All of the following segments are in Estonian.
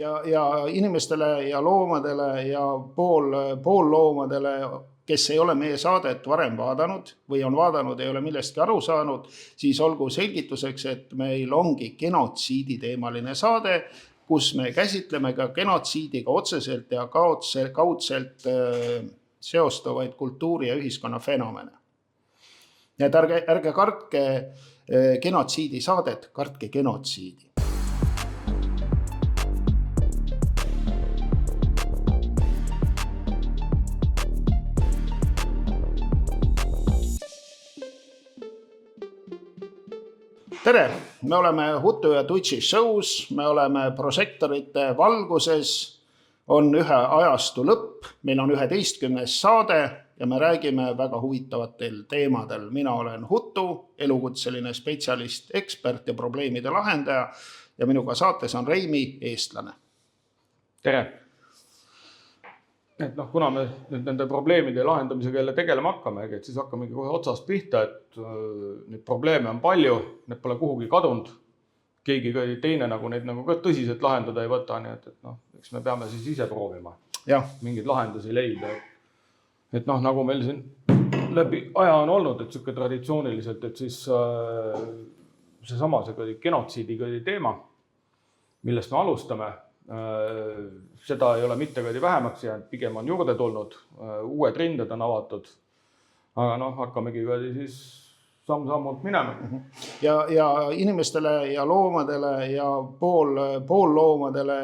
ja inimestele ja loomadele ja poolloomadele, kes ei ole meie saadet varem vaadanud või on vaadanud, ei ole millestki aru saanud, siis olgu selgituseks, et meil ongi genotsiidi teemaline saade, kus me käsitleme ka genotsiidiga otseselt ja kaudselt seostuvaid kultuuri ja ühiskonna fenomene. Ja ärge kartke genotsiidi saadet, kartke genotsiidi. Tere, me oleme Hutu ja Tutsi shows, me oleme prožektorite valguses, on ühe ajastu lõpp, meil on 11. saade ja me räägime väga huvitavatel teemadel. Mina olen Hutu, elukutseline spetsialist, ekspert ja probleemide lahendaja ja minuga saates on Reimi, eestlane. Tere! Et kuna me nüüd nende probleemide lahendamisega jälle tegelema hakkame, et siis hakkamegi kohe otsast pihta, et neid probleeme on palju, need pole kuhugi kadunud. Keegi teine nagu neid nagu ka tõsiselt lahendada ei võta, nii et eks me peame siis ise proovima mingeid lahendusi leida. Et nagu meil siin läbi aja on olnud, et siuke traditsiooniliselt, et siis seesama genotsiidi teema, millest me alustame, seda ei ole mitte vähemaks jäänud, pigem on juurde tulnud, uued rinded on avatud, aga hakkamegi siis samm-sammult minema. Ja inimestele ja loomadele ja poolloomadele,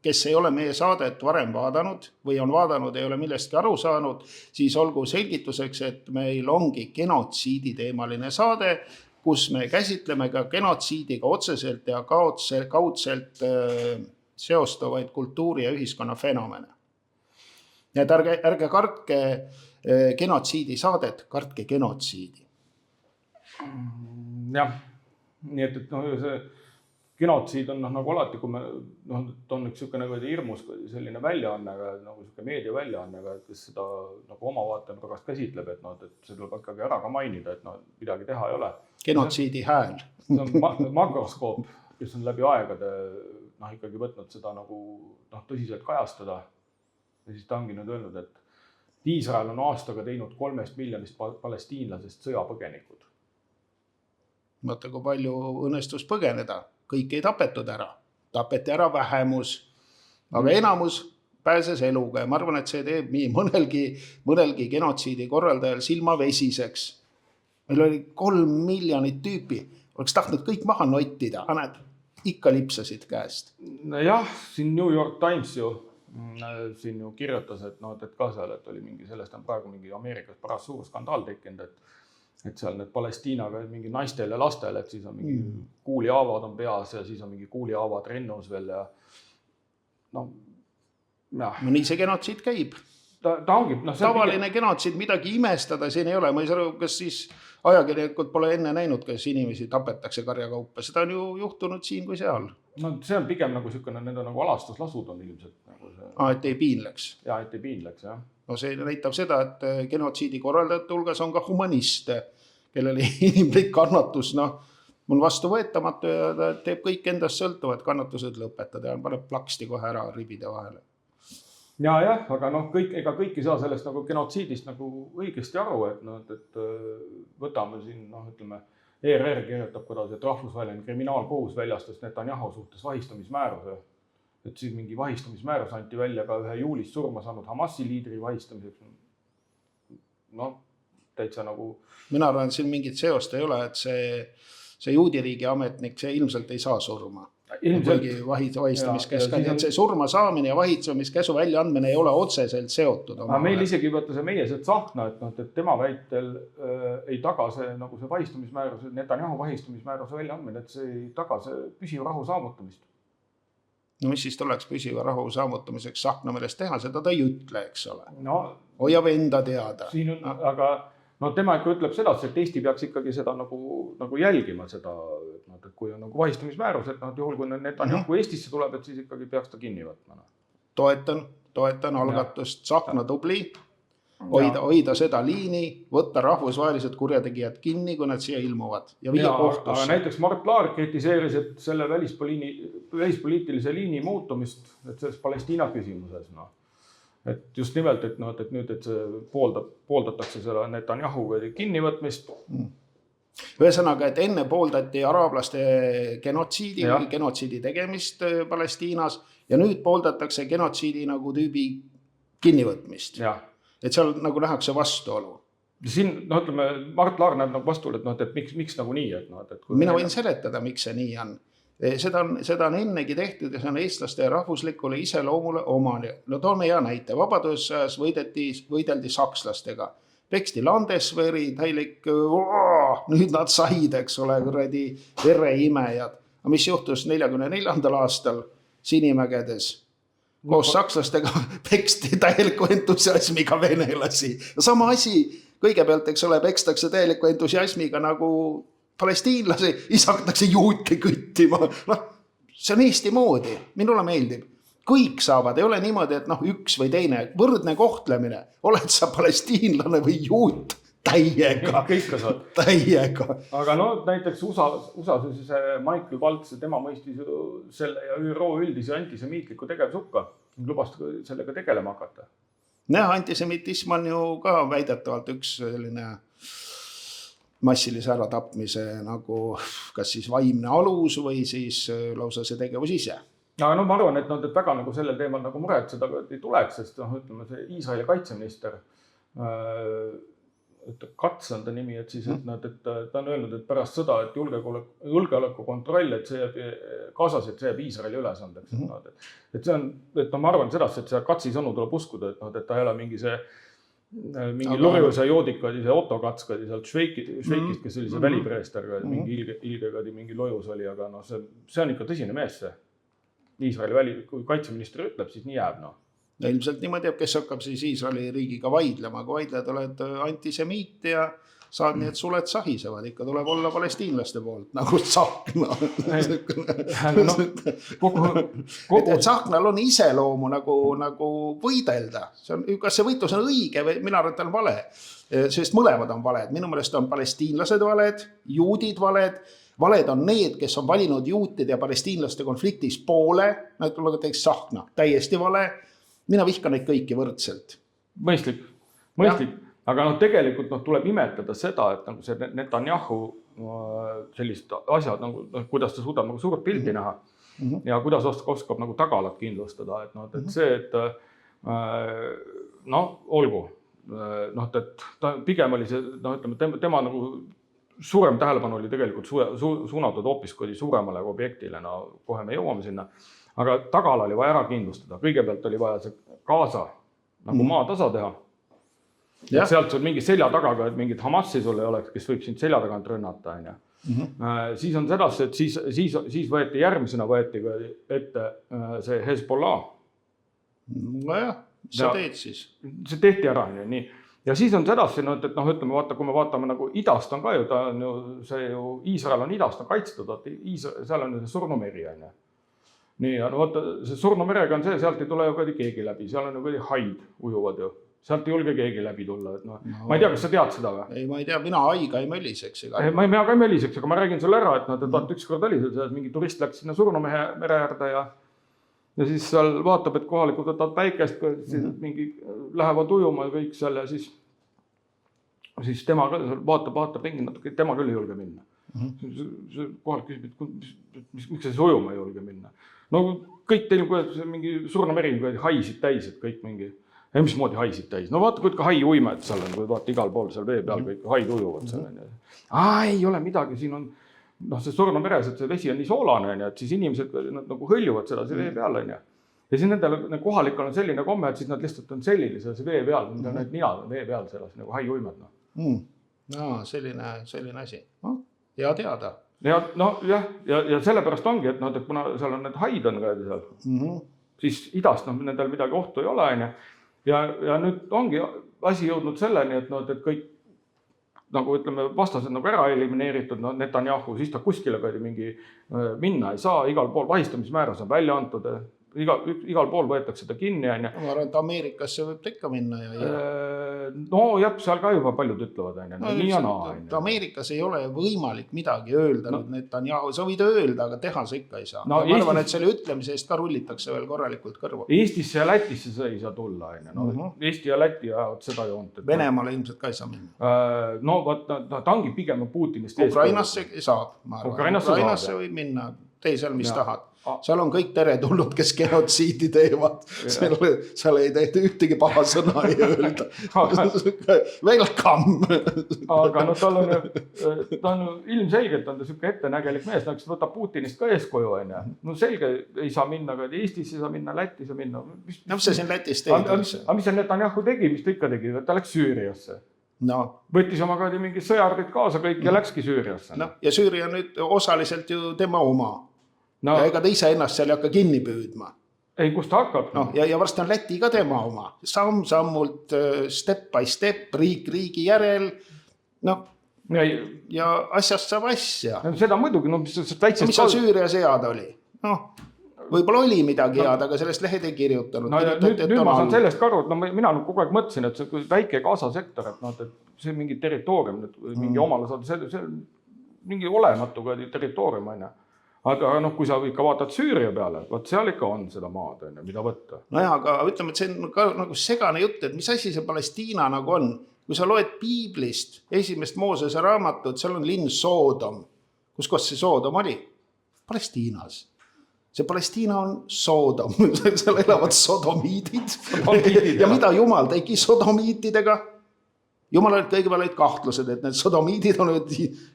kes ei ole meie saadet varem vaadanud või on vaadanud, ei ole millestki aru saanud, siis olgu selgituseks, et meil ongi genotsiidi teemaline saade, kus me käsitleme ka genotsiidiga otseselt ja kaudselt seostuvaid kultuuri ja ühiskonna fenomene. Ja ärge kartke genotsiidi saadet, kartke genotsiidi. Jah, nii et see genotsiid on nagu alati, kui me on üks hirmus selline väljaanne, nagu meedia väljaanne, kes seda oma vaatenurgast käsitleb, et see tuleb ikkagi ära ka mainida, et midagi teha ei ole. Genotsiidi hääl. See on makroskoop, kes on läbi aegade ikkagi võtnud seda tõsiselt kajastada. Ja siis ta ongi nüüd öelnud, et Iisrael on aastaga teinud 3 miljonist palestiinlasest sõjapõgenikud. Mõtle, kui palju õnnestus põgeneda. Kõik ei tapetud ära. Tapeti ära vähemus, aga enamus pääses eluga. Ja ma arvan, et see teeb nii mõnelgi genotsiidi korraldajal silma vesiseks. Meil oli 3 miljonit tüüpi. Oleks tahtnud kõik maha nottida. Aned, ikka lipsasid käest. Jah, siin New York Times siin kirjutas, et ka seal, et oli mingi, sellest on praegu mingi Ameerikas pärast suur skandaal tekkinud, et seal need Palestiinaga mingi naistel ja lastel, et siis on mingi kuulihaavad on peas ja siis on mingi kuulihaavad rennus veel ja nii see genotsiid käib. Ta ongi. Tavaline genotsiid, midagi imestada siin ei ole. Ma ei saa aru, kas siis ajakirjanikud pole enne näinud, kas inimesi tapetakse karjakaupa. Seda on ju juhtunud siin kui seal. See on pigem nagu sükene, need on nagu alastuslasud on ilmselt. Et ei piinleks. Ja, et ei piinleks, jah. See näitab seda, et genotsiidi korraldajate hulgas on ka humaniste, kellel inimlik kannatus on vastuvõetamatu ja ta teeb kõik endast sõltuvad kannatused lõpetada ja paneb plaksti kohe ära ribide vahele. Jah, aga ega kõik ei saa sellest genotsiidist õigesti aru, et võtame siin, ütleme, ERR kirjutab, kuidas, et rahvusvaheline kriminaalkohus väljastas Netanyahu suhtes vahistamismääruse, et siis mingi vahistamismäärus anti välja ka ühe juulis surma saanud Hamasi liidri vahistamiseks. Täitsa Mina arvan, et siin mingit seost ei ole, et see juudiriigi ametnik, see ilmselt ei saa surma. Vahistamiskäsk. See surma saamine ja vahistamiskäsu väljaandmine ei ole otseselt seotud. Meil isegi võtta see meie Tsahkna, et tema väitel ei taga see vahistamismääruse, Netanyahu vahistamismääruse väljaandmine, et see ei taga see püsiva rahu saavutamist. Mis siis tuleks püsiva rahu saavutamiseks Tsahkna meelest teha, seda ta ei ütle, eks ole. Hoiab enda teada. Siin on, aga tema ikka ütleb seda, et Eesti peaks ikkagi seda nagu jälgima seda, et kui on vahistamismäärus, et juhul kui Netanyahu Eestisse tuleb, et siis ikkagi peaks ta kinni võtma. Toetan algatust, Tsahkna tubli. hoida seda liini, võtta rahvusvahelised kurjategijad kinni, kui nad siia ilmuvad ja viia kohtusse. Aga näiteks Mart Laar kritiseeris, et selle välispoliitilise liini muutumist, et selles Palestiina küsimuses, et just nimelt, et nüüd, et see pooldatakse selle Netanyahu kinnivõtmist. Ühesõnaga, et enne pooldati araablaste genotsiidi tegemist Palestiinas ja nüüd pooldatakse genotsiidi nagu tüübi kinnivõtmist. Et seal nagu nähakse vastuolu. Siin, ütleme, Mart Laar näeb nagu vastuolu, et miks nagu nii? Mina võin seletada, miks see nii on. Seda on ennegi tehtud ja see on eestlaste rahvuslikule iseloomule omane. No toome hea näite. Vabadussõjas võideldi sakslastega. Peksti Landesveri, täilik, nüüd nad said, eks ole, vereimejad. Aga mis juhtus 1944. aastal Sinimägedes? Koos sakslastega peksti täieliku entusiasmiga venelasi. Sama asi, kõigepealt, eks ole, pekstakse täieliku entusiasmiga nagu palestiinlasi, isakatakse juute küttima. See on Eesti moodi, minule meeldib. Kõik saavad, ei ole niimoodi, et üks või teine, võrdne kohtlemine. Oled sa palestiinlane või juut? Täiega. Kõik saad. Täiega. Aga näiteks USA Michael Waltz, tema mõistis selle ja ÜRO üldise antisemiitliku tegevusukka. Lubas sellega tegelema hakata. Antisemitism on ju ka väidetavalt üks selline massilise äratapmise nagu kas siis vaimne alus või siis lausa see tegevus ise. Aga ma arvan, et väga nagu sellel teemal nagu muret seda ei tuleks, sest ütleme, see Iisraeli kaitseminister Katz on ta nimi, et ta on öelnud, et pärast sõda, et julgeoleku kontroll, et see jääb Gazas, et see jääb Iisraeli ülesandeks. Et see on, et ma arvan sedasi, et see Katsi sõnu tuleb uskuda, et ta ei ole mingi lurjuse joodikadi, see Otto Katz kadi sealt Šveikist, kes oli see välipreester, mingi ilgekadi, mingi lojus oli, aga see on ikka tõsine mees see. Iisraeli kui kaitseminister ütleb, siis nii jääb. Ja ilmselt niimoodi jääb, kes hakkab siis Iisraeli riigiga vaidlema, kui vaidled oled antisemiit ja saad nii, et suled sahisevad, ikka tuleb olla palestiinlaste poolt, nagu Tsahkna. Et Tsahknal on iseloomu nagu võidelda. Kas see võitlus on õige või mina arvan, et on vale, sest mõlemad on valed. Minu meelest on palestiinlased valed, juudid valed. Valed on need, kes on valinud juutide ja palestiinlaste konfliktis poole, näiteks teeks Tsahkna, täiesti vale. Mina vihkan neid kõiki võrdselt. Mõistlik. Aga tegelikult tuleb imetleda seda, et see Netanyahu sellised asjad, kuidas ta suudab suurt pildi näha ja kuidas oskab tagalat kindlustada. Et see, et olgu. Et pigem oli see, tema suurem tähelepanu oli tegelikult suunatud hoopis suuremale objektile. Kohe me jõuame sinna. Aga tagala oli vaja ära kindlustada. Kõigepealt oli vaja see Gaza maa tasa teha. Sealt sul mingi selja tagaga, et mingit Hamasi sul ei oleks, kes võib sind selja tagant rünnata. Siis on sedasi, et siis võeti järgmisena ette see Hezbollah. Nojah, mis sa teed siis? See tehti ära. Nii. Ja siis on sedasi, et ütleme, vaata, kui me vaatame idast on ka ju, Iisrael on idast on kaitstud, seal on Surnumeri. Nii, ja see Surnumerega on see, sealt ei tule ju keegi läbi, seal on ju haid ujuvad ju, sealt ei julge keegi läbi tulla. Ma ei tea, kas sa tead seda või? Ei, ma ei tea, mina haiga ei möliseks. Ma ei ka ei möliseks, aga ma räägin sulle ära, et ükskord oli seal, mingi turist läks sinna Surnumehe äärde ja siis seal vaatab, et kohalikud võtavad päikest, mingi lähevad ujuma ja kõik seal ja siis tema vaatab ringi natuke, tema küll ei julge minna. Kohalik küsib, et miks see ujuma ei julge minna? No kõik teil mingi Surnumeri haisid täis, et kõik mingi, mis moodi haisid täis? No vaata, kui ka hai uima, et seal on, vaata igal pool seal vee peal, kõik haid ujuvad seal. Ei ole midagi, siin on, see Surnumeres, et see vesi on nii soolane, et siis inimesed hõljuvad seda vee peal. Ja siis nendel kohalikul on selline komme, et siis nad lihtsalt on sellili see vee peal, mida need ninad on vee peal selles, nagu hai uimad. Selline asi. Hea teada. Ja sellepärast ongi, et kuna seal on need haid on ka seal, siis idast nendel midagi ohtu ei ole. Ja nüüd ongi asi jõudnud selleni, et kõik ütleme, vastased ära elimineeritud, Netanyahu, siis ta kuskile mingi minna ei saa, igal pool vahistamismääras on välja antud, igal pool võetakse ta kinni. Ma arvan, et Ameerikasse võib ta ikka minna. No jah, seal ka juba paljud ütlevad. Nii ja naa. Ameerikas ei ole võimalik midagi öelda. Sa võid öelda, aga teha sa ikka ei saa. Ma arvan, et selle ütlemise eest ka rullitakse veel korralikult kõrvu. Eestisse ja Lätisse sa ei saa tulla. Eesti ja Läti ajavad seda joont. Venemaale ilmselt ka ei saa minna. No ta ongi pigem Putinist. Ukrainasse saab. Ukrainasse võib minna. Tee seal, mis tahad. Seal on kõik teretulnud, kes genotsiidi teevad. Seal ei tehta ühtegi paha sõna ei öelda. Welcome! Aga tal on ilmselgelt on ta selline ettenägelik mees, nagu võtab Putinist ka eeskuju. No selge, ei saa minna, aga Eestis ei saa minna, Lätis ei saa minna. Mis see siin Lätis teed? Aga mis see Netanyahu tegi, mis ta ikka tegi? Ta läks Süüriasse. Võttis oma mingi sõjardid kaasa kõik ja läkski Süüriasse. Ja Süüria nüüd osaliselt ju tema oma. Ja ega ta ise ennast seal ei hakka kinni püüdma. Ei, kus ta hakkab? Ja varsti on Läti ka tema oma. Samm-sammult, step by step, riigi järel. Ja asjast saab asja. Seda muidugi, mis seal Süürias head oli? Võib-olla oli midagi head, aga sellest lehed ei kirjutanud. Nüüd ma saan sellest karu, et mina kogu aeg mõtlesin, et see väike Gaza sektor, et see on mingi territoorium, mingi omale saada, see on mingi olematu territoorium. Aga kui sa ikka vaatad Süüria peale, seal ikka on seda maad, mida võtta. Aga ütleme, et see on ka nagu segane jutt, et mis asi see Palestiina nagu on. Kui sa loed Piiblist, esimest Moosese raamatut, seal on linn Soodom. Kus see Soodom oli? Palestiinas. See Palestiina on Soodom. Seal elavad sodomiidid. Ja mida Jumal tegi sodomiitidega? Jumal olid kõigepealt kahtlused, et need sodomiidid on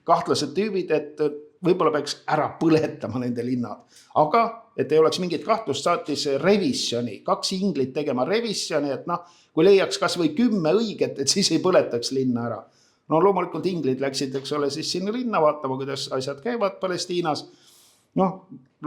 kahtlased tüübid, et võib-olla peaks ära põletama nende linnad. Aga, et ei oleks mingit kahtlust, saatis revisjoni, 2 inglit tegema revisjoni, et kui leiaks kas või 10 õiget, et siis ei põletaks linna ära. Loomulikult inglid läksid, eks ole, siis sinna linna vaatama, kuidas asjad käivad Palestiinas.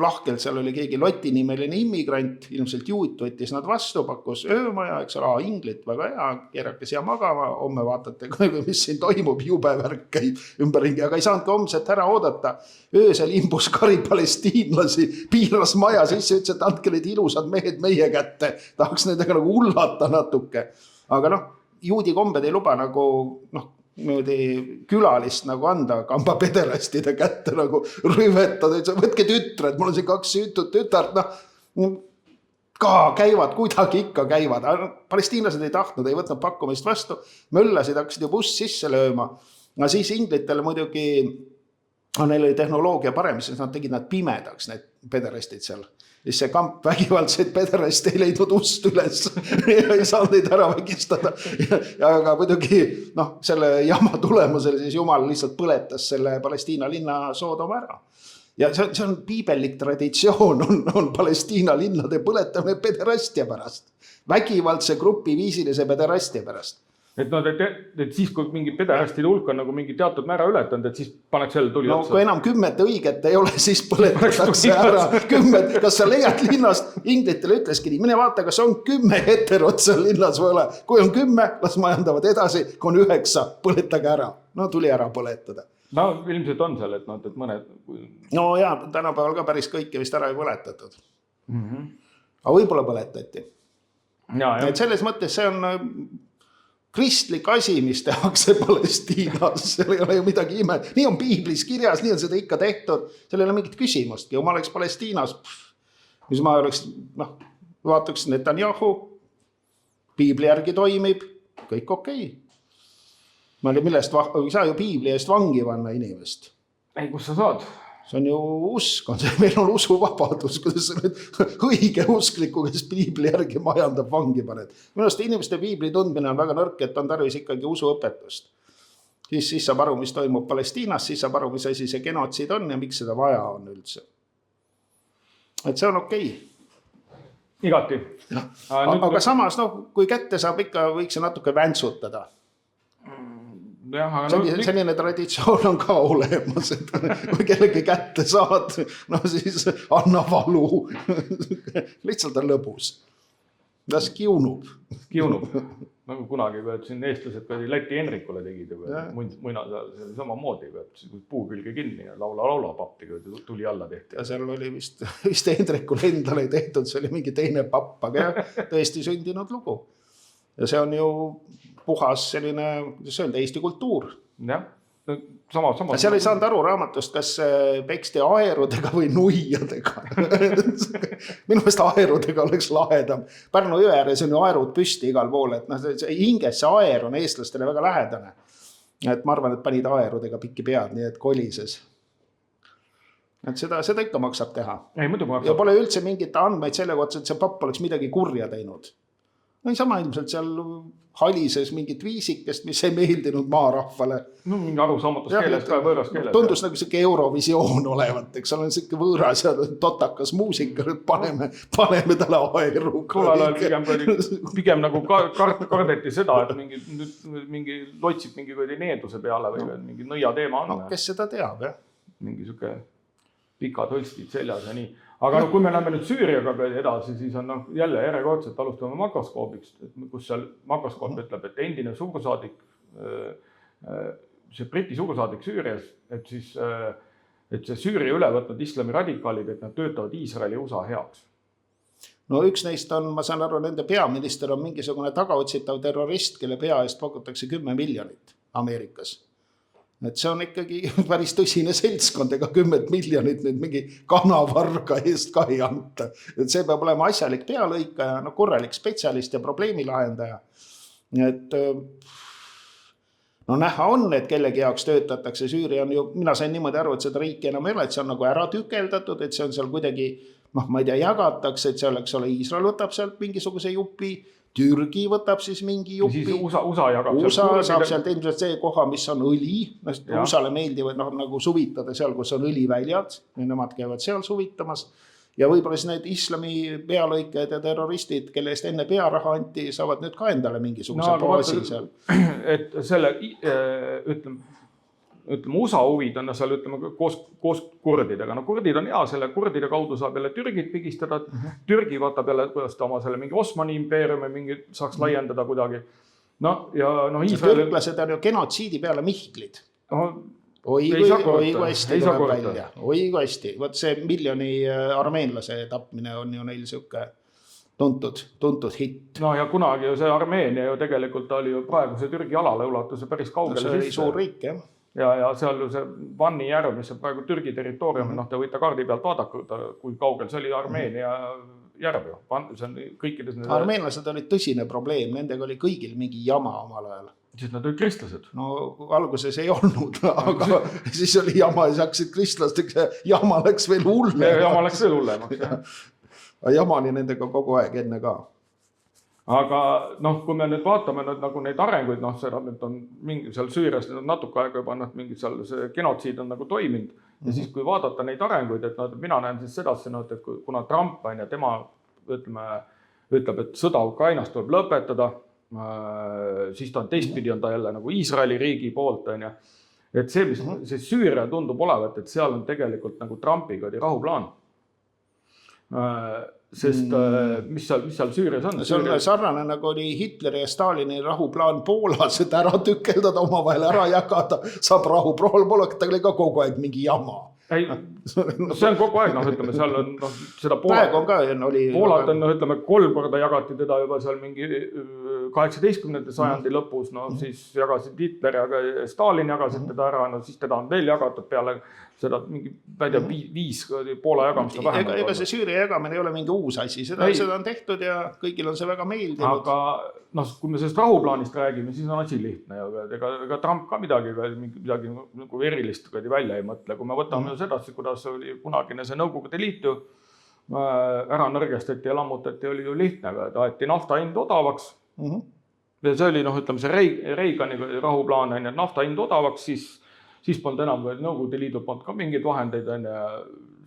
Lahkelt seal oli keegi Loti nimeline immigrant, ilmselt juut võttis nad vastu, pakkus öömaja, eks ole, inglit väga hea, keerake siia magama, homme vaatate, mis siin toimub, jube värk käib ümberringi, aga ei saanud ka homset ära oodata. Öösel imbus kari palestiinlasi, piiras maja sisse, ütles, et andke need ilusad mehed meie kätte, tahaks nendega nagu ullata natuke. Aga juudi kombed ei luba nagu külalist nagu anda kamba pederastide kätte nagu rüvetada, võtke tütred, mul on siin 2 süütud tütart, ka käivad, kuidagi ikka käivad. Palestiinlased ei tahtnud, ei võtnud pakkumist vastu, möllasid hakkasid ju buss sisse lööma. Siis inglitele muidugi, neil oli tehnoloogia parem, siis nad tegid nad pimedaks, need pederastid seal. Siis see kamp vägivaldseid pederast ei leidnud ust üles ja ei saanud neid ära vägistada. Aga muidugi selle jama tulemusel siis Jumal lihtsalt põletas selle Palestiina linna Soodoma ära. Ja see on piibellik traditsioon, on Palestiina linnade põletamine pederastia pärast. Vägivaldse grupi viisilise pederastia pärast. Et siis, kui mingi pederastide hulk on nagu mingi teatud määra ületanud, et siis paneks jälle tuli otsa. Kui enam 10 õiget ei ole, siis põletatakse ära. 10, kas sa leiad linnast, inglitele ütleski nii, mine vaata, kas on 10 heterot seal linnas või ole. Kui on 10, las majandavad edasi, kui on 9, põletage ära. Tuli ära põletada. Ilmselt on seal, et mõned... tänapäeval ka päris kõike vist ära ei põletatud. Aga võib-olla põletati. Et selles mõttes see on... kristlik asi, mis tehakse Palestiinas, seal ei ole ju midagi ime. Nii on piiblis kirjas, nii on seda ikka tehtud. Seal ei ole mingit küsimustki. Kui ma oleks Palestiinas, mis ma oleks, vaataks Netanyahu, piibli järgi toimib, kõik okei. Ma ei saa ju piibli eest vangi panna inimest. Ei, kus sa saad? See on ju usk, meil on usuvabadus, kuidas sa nüüd õige uskliku, kes piibli järgi majandab vangi paned. Minu arust inimeste piibli tundmine on väga nõrk, et on tarvis ikkagi usuõpetust. Siis saab aru, mis toimub Palestiinas, siis saab aru, mis asi see genotsiid on ja miks seda vaja on üldse. Et see on okei. Igati. Aga samas, kui kätte saab ikka, võiks see natuke väntsutada. Selline traditsioon on ka olemas, et kui kellegi kätte saad, siis anna valu. Lihtsalt on lõbus. las kiunub. Kiunub. Nagu kunagi, kui siin eestlased Läti Henrikule tegid, muina see oli sama moodi, kui puu külge kinni ja laula pappi, kui tuli alla tehti. Ja seal oli vist Henrikule endale tehtud, see oli mingi teine papp, aga tõesti sündinud lugu. Ja see on ju puhas selline, kuidas öelda, Eesti kultuur. Jah, sama. Seal ei saanud aru raamatust, kas peksti aerudega või nuiadega. Minu meelest aerudega oleks lahedam. Pärnu jõe ääres on ju aerud püsti igal pool, et hinges see aer on eestlastele väga lähedane. Et ma arvan, et panid aerudega pikki pead, nii et kolises. Et seda ikka maksab teha. Ei, muidu maksab. Ja pole üldse mingit andmeid selle kohta, et see papp oleks midagi kurja teinud. No sama ilmselt seal halises mingit viisikest, mis ei meeldinud maarahvale. No mingi arusaamatus keeles ka võõras keeles. Tundus nagu siuke Eurovisioon olevat, eks on siuke võõras ja totakas muusika, et paneme talle aeru. Pigem nagu kardeti seda, et mingi lotsib mingi needuse peale või mingi nõia teema on. No, kes seda teab, jah? Mingi siuke pikad hõlstid seljas ja nii. Aga kui me läheme nüüd Süüriaga edasi, siis on jälle järjekordselt alustame makroskoobiks, kus seal makroskoop ütleb, et endine suursaadik, see Briti suursaadik Süürias, et see Süüria üle võtnud islami radikaalid, et nad töötavad Iisraeli USA heaks. No üks neist on, ma saan aru, nende peaminister on mingisugune tagaotsitav terrorist, kelle pea eest pakutakse 10 miljonit Ameerikas. Et see on ikkagi päris tõsine seltskond, ega 10 miljonit nüüd mingi kanavarga eest ka ei anta. Et see peab olema asjalik pealõikaja, korralik spetsialist ja probleemi lahendaja. Et näha on, et kellegi jaoks töötatakse. Süüria on ju, mina sain niimoodi aru, et seda riiki enam ei ole, et see on nagu ära tükeldatud, et see on seal kuidagi, ma ei tea, jagatakse, et see oleks ole Iisrael võtab sealt mingisuguse jupi, Türgi võtab siis mingi jupi. Siis USA jagab USA saab sealt ilmselt see koha, mis on õli. USA-le meeldivad nagu suvitada seal, kus on õliväljad. Nemad käivad seal suvitamas. Ja võib-olla siis need islami pealõikajad ja terroristid, kelle eest enne pearaha anti, saavad nüüd ka endale mingisuguse baasi seal. Et selle, ütleme, USA huvid on seal koos kurdidega. No kurdid on hea, selle kurdide kaudu saab jälle Türgit pigistada. Türgi võtab jälle, kuidas ta oma selle mingi Osmani impeeriumi mingi saaks laiendada kuidagi. Türklased on ju genotsiidi peale Mihklid. Oi kui hästi tuleb välja. Oi kui hästi. Võt see miljoni armeenlase tapmine on ju neil siuke tuntud hitt. No ja kunagi ju see Armeenia ju tegelikult oli ju praegu see Türgi alale ulatuse päris kaugele. See oli suur riik, jah. Ja seal ju see Vanni järv, mis on praegu Türgi territoorium, te võite kaardi pealt vaadata, kui kaugel see oli Armeenia järv ju. Armeenlased olid tõsine probleem, nendega oli kõigil mingi jama omal ajal. Siis nad olid kristlased. No alguses ei olnud, aga siis oli jama ja siis hakkasid kristlasteks ja jama läks veel hullem. Jama läks veel hullemaks, jah. Jama oli nendega kogu aeg enne ka. Aga kui me nüüd vaatame nagu neid arenguid, seda nüüd on mingi seal Süürias natuke aega juba mingi seal see genotsiid on nagu toiminud. Ja siis kui vaadata neid arenguid, et mina näen siis sedasi, et kuna Trump on ja tema ütleb, et sõda Ukrainas tuleb lõpetada, siis ta on teistpidi on ta jälle nagu Iisraeli riigi poolt. Et see Süüria tundub olevat, et seal on tegelikult nagu Trumpiga rahuplaan. Sest mis seal Süürias on? See on sarnane nagu oli Hitleri ja Stalini rahuplaan Poolas, et ära tükeldada, omavahel ära jagada, saab rahu. Poolakatega oli ka kogu aeg mingi jama. Ei, see on kogu aeg, ütleme, seal on seda Poolat on, ütleme, 3 korda jagati teda juba seal mingi 18. sajandi lõpus, siis jagasid Hitler ja Stalin jagasid teda ära, siis teda on veel jagatud peale seda mingi 5 Poola jagamist vähemalt. Ega see Süüria jagamine ei ole mingi uus asi, seda on tehtud ja kõigil on see väga meeldinud. Aga kui me sellest rahuplaanist räägime, siis on asi lihtne. Ega Trump ka midagi nagu erilist välja ei mõtle. Kui me võtame sedasi, kuidas oli kunagine see Nõukogude Liitu ära nõrgestati ja lammutati, oli ju lihtne. Taeti nafta hind odavaks. Ja see oli, ütleme, see Reagani rahuplaan, et nafta hind odavaks, siis polnud enam Nõukogude Liidu poolt ka mingeid vahendeid,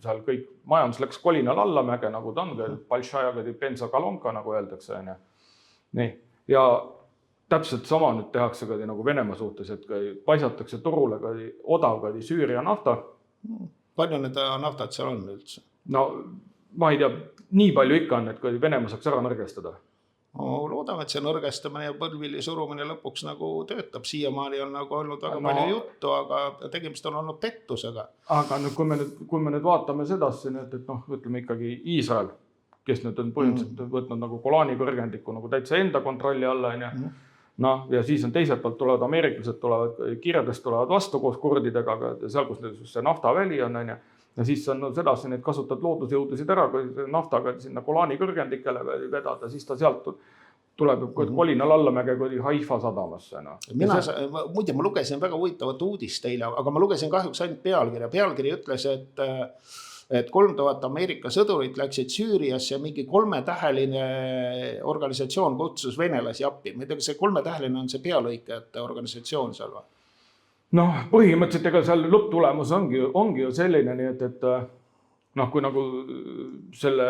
seal kõik majandus läks kolinal alla mäge, nagu ta on, Balšaja, bensokalonka, nagu öeldakse. Nii. Ja täpselt sama nüüd tehakse nagu Venemaa suhtes, et paisatakse turule odav Süüria nafta. Palju need naftad seal on üldse? No, ma ei tea, nii palju ikka on, et Venemaa saaks ära nõrgestada. Loodame, et see nõrgestamine ja põlvili surumine lõpuks nagu töötab. Siiamaani on nagu olnud väga No. palju juttu, aga tegemist on olnud pettusega. Aga nüüd, kui me nüüd vaatame sedasi, et noh, ütleme ikkagi Iisrael, kes nüüd on põhimõtteliselt võtnud nagu Golani kõrgendiku nagu täitsa enda kontrolli alla, noh, ja siis on teiselt poolt tulevad ameeriklased, kirjadest tulevad vastu koos kurdidega, aga seal, kus see naftaväli on, ja siis on sedasi, need kasutad loodusjõudusid ära, kui naftaga sinna Golani kõrgendikele vedada, siis ta sealt tuleb kolinal allamäge kui Haifa sadamasse. Muide, ma lugesin väga huvitavat uudist teile, aga ma lugesin kahjuks ainult pealkirja. Pealkiri ütles, et 3000 Ameerika sõdurit läksid Süüriasse ja mingi 3-täheline organisatsioon kutsus venelasi appi. Ma ei tea, kas see 3-täheline on see pealõikajate organisatsioon seal või? Noh, põhimõtteliselt ega seal lõpptulemus ongi ju selline, nii et noh, kui nagu selle